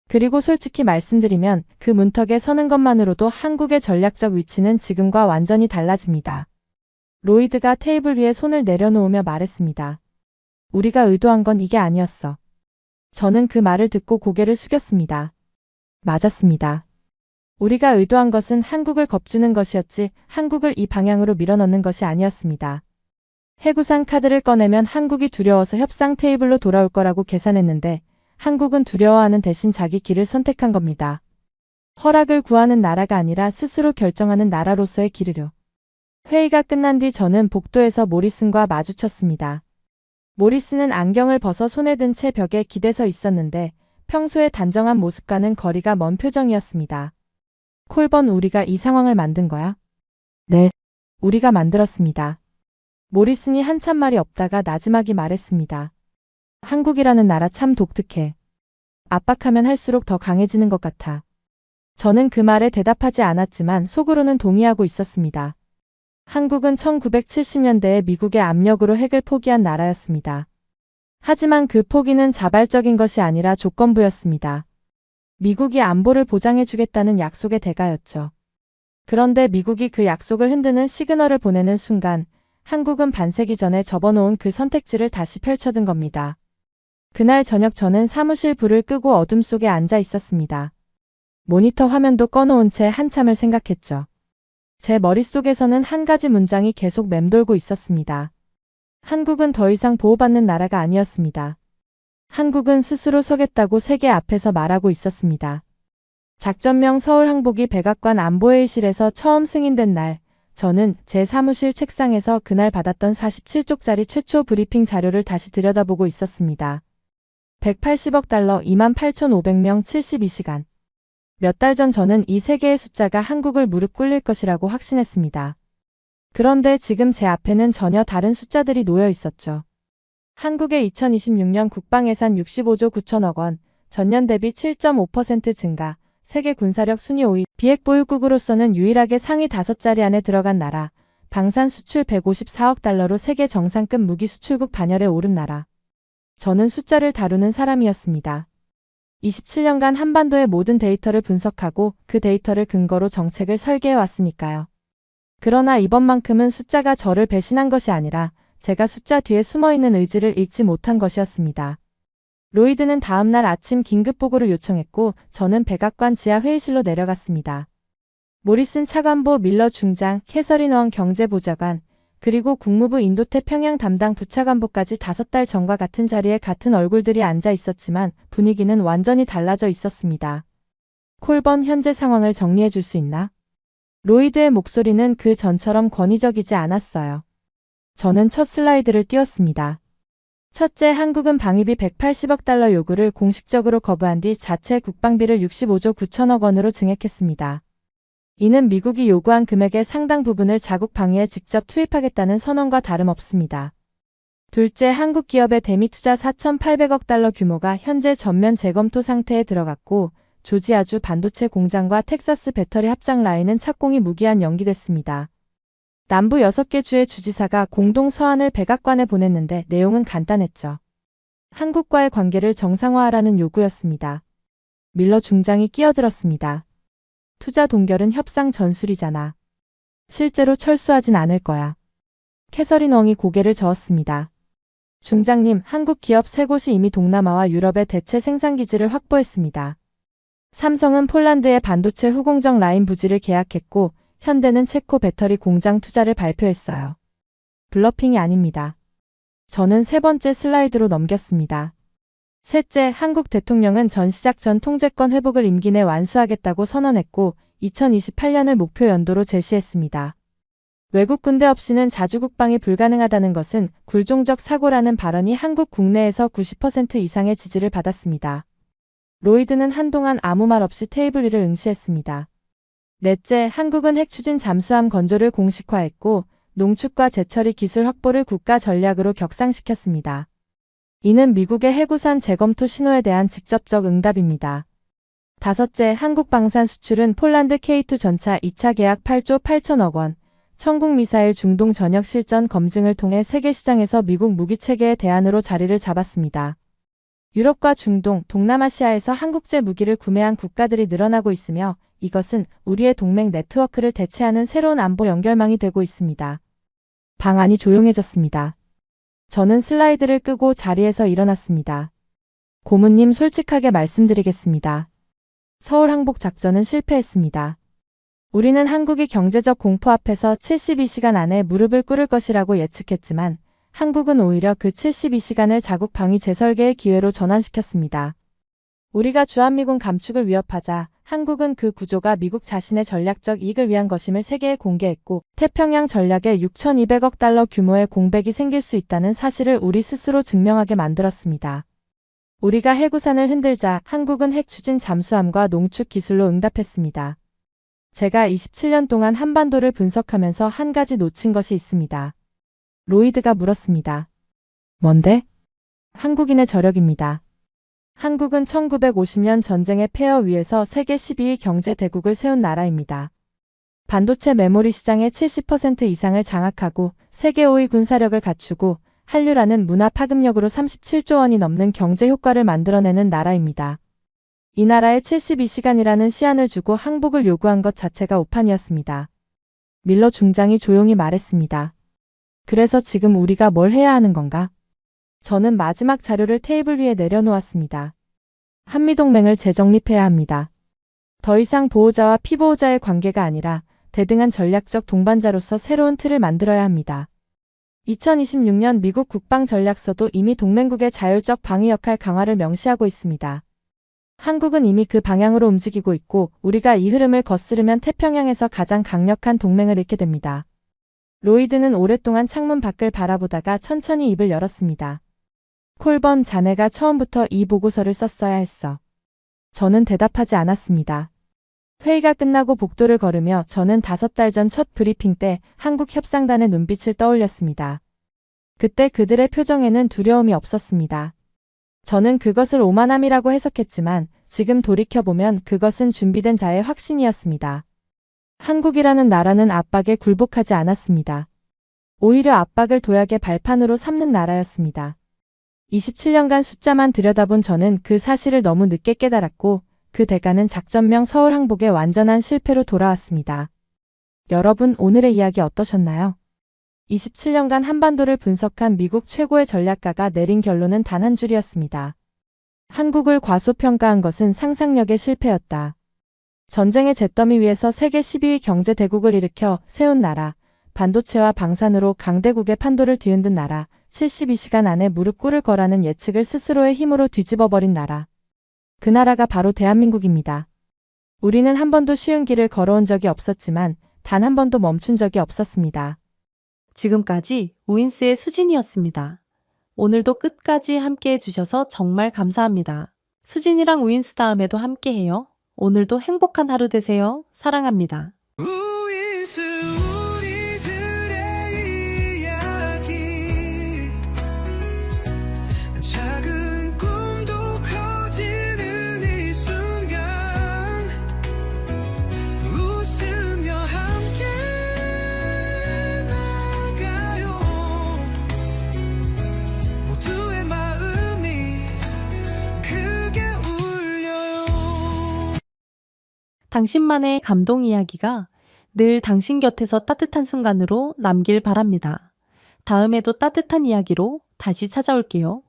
[SPEAKER 3] 그리고 솔직히 말씀드리면 그 문턱에 서는 것만으로도 한국의 전략적 위치는 지금과 완전히 달라집니다. 로이드가 테이블 위에 손을 내려놓으며 말했습니다. 우리가 의도한 건 이게 아니었어. 저는 그 말을 듣고 고개를 숙였습니다. 맞았습니다. 우리가 의도한 것은 한국을 겁주는 것이었지 한국을 이 방향으로 밀어넣는 것이 아니었습니다. 해구산 카드를 꺼내면 한국이 두려워서 협상 테이블로 돌아올 거라고 계산했는데 한국은 두려워하는 대신 자기 길을 선택한 겁니다. 허락을 구하는 나라가 아니라 스스로 결정하는 나라로서의 길을요. 회의가 끝난 뒤 저는 복도에서 모리슨과 마주쳤습니다. 모리슨은 안경을 벗어 손에 든 채 벽에 기대서 있었는데 평소의 단정한 모습과는 거리가 먼 표정이었습니다. 콜번, 우리가 이 상황을 만든 거야? 네, 우리가 만들었습니다. 모리슨이 한참 말이 없다가 나지막이 말했습니다. 한국이라는 나라 참 독특해. 압박하면 할수록 더 강해지는 것 같아. 저는 그 말에 대답하지 않았지만 속으로는 동의하고 있었습니다. 한국은 1970년대에 미국의 압력으로 핵을 포기한 나라였습니다. 하지만 그 포기는 자발적인 것이 아니라 조건부였습니다. 미국이 안보를 보장해주겠다는 약속의 대가였죠. 그런데 미국이 그 약속을 흔드는 시그널을 보내는 순간 한국은 반세기 전에 접어놓은 그 선택지를 다시 펼쳐든 겁니다. 그날 저녁 저는 사무실 불을 끄고 어둠 속에 앉아 있었습니다. 모니터 화면도 꺼놓은 채 한참을 생각했죠. 제 머릿속에서는 한 가지 문장이 계속 맴돌고 있었습니다. 한국은 더 이상 보호받는 나라가 아니었습니다. 한국은 스스로 서겠다고 세계 앞에서 말하고 있었습니다. 작전명 서울 항복이 백악관 안보회의실에서 처음 승인된 날, 저는 제 사무실 책상에서 그날 받았던 47쪽짜리 최초 브리핑 자료를 다시 들여다보고 있었습니다. 180억 달러 28,500명 72시간. 몇 달 전 저는 이 세 개의 숫자가 한국을 무릎 꿇릴 것이라고 확신했습니다. 그런데 지금 제 앞에는 전혀 다른 숫자들이 놓여 있었죠. 한국의 2026년 국방예산 65조 9천억 원, 전년 대비 7.5% 증가, 세계 군사력 순위 5위, 비핵 보유국으로서는 유일하게 상위 5자리 안에 들어간 나라, 방산 수출 154억 달러로 세계 정상급 무기 수출국 반열에 오른 나라. 저는 숫자를 다루는 사람이었습니다. 27년간 한반도의 모든 데이터를 분석하고 그 데이터를 근거로 정책을 설계해 왔으니까요. 그러나 이번만큼은 숫자가 저를 배신한 것이 아니라 제가 숫자 뒤에 숨어있는 의지를 읽지 못한 것이었습니다. 로이드는 다음날 아침 긴급보고를 요청했고 저는 백악관 지하 회의실로 내려갔습니다. 모리슨 차관보, 밀러 중장, 캐서린 웡 경제보좌관, 그리고 국무부 인도태평양 담당 부차관보까지 5달 전과 같은 자리에 같은 얼굴들이 앉아 있었지만 분위기는 완전히 달라져 있었습니다. 콜번, 현재 상황을 정리해 줄 수 있나? 로이드의 목소리는 그 전처럼 권위적이지 않았어요. 저는 첫 슬라이드를 띄웠습니다. 첫째, 한국은 방위비 180억 달러 요구를 공식적으로 거부한 뒤 자체 국방비를 65조 9천억 원으로 증액했습니다. 이는 미국이 요구한 금액의 상당 부분을 자국 방위에 직접 투입하겠다는 선언과 다름없습니다. 둘째, 한국 기업의 대미 투자 4,800억 달러 규모가 현재 전면 재검토 상태에 들어갔고 조지아주 반도체 공장과 텍사스 배터리 합장 라인은 착공이 무기한 연기됐습니다. 남부 6개 주의 주지사가 공동 서한을 백악관에 보냈는데 내용은 간단했죠. 한국과의 관계를 정상화하라는 요구였습니다. 밀러 중장이 끼어들었습니다. 투자 동결은 협상 전술이잖아. 실제로 철수하진 않을 거야. 캐서린 웡이 고개를 저었습니다. 중장님, 한국 기업 3곳이 이미 동남아와 유럽의 대체 생산기지를 확보했습니다. 삼성은 폴란드의 반도체 후공정 라인 부지를 계약했고 현대는 체코 배터리 공장 투자를 발표했어요. 블러핑이 아닙니다. 저는 3번째 슬라이드로 넘겼습니다. 셋째, 한국 대통령은 전시작전 통제권 회복을 임기 내 완수하겠다고 선언했고 2028년을 목표 연도로 제시했습니다. 외국 군대 없이는 자주국방이 불가능하다는 것은 굴종적 사고라는 발언이 한국 국내에서 90% 이상의 지지를 받았습니다. 로이드는 한동안 아무 말 없이 테이블 위를 응시했습니다. 넷째, 한국은 핵추진 잠수함 건조를 공식화했고 농축과 재처리 기술 확보를 국가 전략으로 격상시켰습니다. 이는 미국의 해구산 재검토 신호에 대한 직접적 응답입니다. 다섯째, 한국 방산 수출은 폴란드 K2 전차 2차 계약 8조 8천억 원, 천국 미사일 중동 전역 실전 검증을 통해 세계 시장에서 미국 무기체계의 대안으로 자리를 잡았습니다. 유럽과 중동, 동남아시아에서 한국제 무기를 구매한 국가들이 늘어나고 있으며 이것은 우리의 동맹 네트워크를 대체하는 새로운 안보 연결망이 되고 있습니다. 방안이 조용해졌습니다. 저는 슬라이드를 끄고 자리에서 일어났습니다. 고문님, 솔직하게 말씀드리겠습니다. 서울 항복 작전은 실패했습니다. 우리는 한국이 경제적 공포 앞에서 72시간 안에 무릎을 꿇을 것이라고 예측했지만 한국은 오히려 그 72시간을 자국 방위 재설계의 기회로 전환시켰습니다. 우리가 주한미군 감축을 위협하자 한국은 그 구조가 미국 자신의 전략적 이익을 위한 것임을 세계에 공개했고 태평양 전략에 6,200억 달러 규모의 공백이 생길 수 있다는 사실을 우리 스스로 증명하게 만들었습니다. 우리가 해구산을 흔들자 한국은 핵추진 잠수함과 농축 기술로 응답했습니다. 제가 27년 동안 한반도를 분석하면서 한 가지 놓친 것이 있습니다. 로이드가 물었습니다. 뭔데? 한국인의 저력입니다. 한국은 1950년 전쟁의 폐허 위에서 세계 12위 경제 대국을 세운 나라입니다. 반도체 메모리 시장의 70% 이상을 장악하고 세계 5위 군사력을 갖추고 한류라는 문화 파급력으로 37조 원이 넘는 경제 효과를 만들어내는 나라입니다. 이 나라에 72시간이라는 시한을 주고 항복을 요구한 것 자체가 오판이었습니다. 밀러 중장이 조용히 말했습니다. 그래서 지금 우리가 뭘 해야 하는 건가? 저는 마지막 자료를 테이블 위에 내려놓았습니다. 한미동맹을 재정립해야 합니다. 더 이상 보호자와 피보호자의 관계가 아니라 대등한 전략적 동반자로서 새로운 틀을 만들어야 합니다. 2026년 미국 국방전략서도 이미 동맹국의 자율적 방위 역할 강화를 명시하고 있습니다. 한국은 이미 그 방향으로 움직이고 있고 우리가 이 흐름을 거스르면 태평양에서 가장 강력한 동맹을 잃게 됩니다. 로이드는 오랫동안 창문 밖을 바라보다가 천천히 입을 열었습니다. 콜번, 자네가 처음부터 이 보고서를 썼어야 했어. 저는 대답하지 않았습니다. 회의가 끝나고 복도를 걸으며 저는 5달 전 첫 브리핑 때 한국 협상단의 눈빛을 떠올렸습니다. 그때 그들의 표정에는 두려움이 없었습니다. 저는 그것을 오만함이라고 해석했지만 지금 돌이켜보면 그것은 준비된 자의 확신이었습니다. 한국이라는 나라는 압박에 굴복하지 않았습니다. 오히려 압박을 도약의 발판으로 삼는 나라였습니다. 27년간 숫자만 들여다본 저는 그 사실을 너무 늦게 깨달았고 그 대가는 작전명 서울 항복의 완전한 실패로 돌아왔습니다. 여러분, 오늘의 이야기 어떠셨나요? 27년간 한반도를 분석한 미국 최고의 전략가가 내린 결론은 단 한 줄이었습니다. 한국을 과소평가한 것은 상상력의 실패였다. 전쟁의 잿더미 위에서 세계 12위 경제 대국을 일으켜 세운 나라, 반도체와 방산으로 강대국의 판도를 뒤흔든 나라, 72시간 안에 무릎 꿇을 거라는 예측을 스스로의 힘으로 뒤집어버린 나라. 그 나라가 바로 대한민국입니다. 우리는 한 번도 쉬운 길을 걸어온 적이 없었지만 단 한 번도 멈춘 적이 없었습니다.
[SPEAKER 2] 지금까지 우인스의 수진이었습니다. 오늘도 끝까지 함께 해주셔서 정말 감사합니다. 수진이랑 우인스 다음에도 함께해요. 오늘도 행복한 하루 되세요. 사랑합니다.
[SPEAKER 4] 우인스 우리들의 이야기 작은 꿈도 커지는 이 순간 웃으며 함께 나가요 모두의 마음이 크게 울려요.
[SPEAKER 2] 당신만의 감동 이야기가 늘 당신 곁에서 따뜻한 순간으로 남길 바랍니다. 다음에도 따뜻한 이야기로 다시 찾아올게요.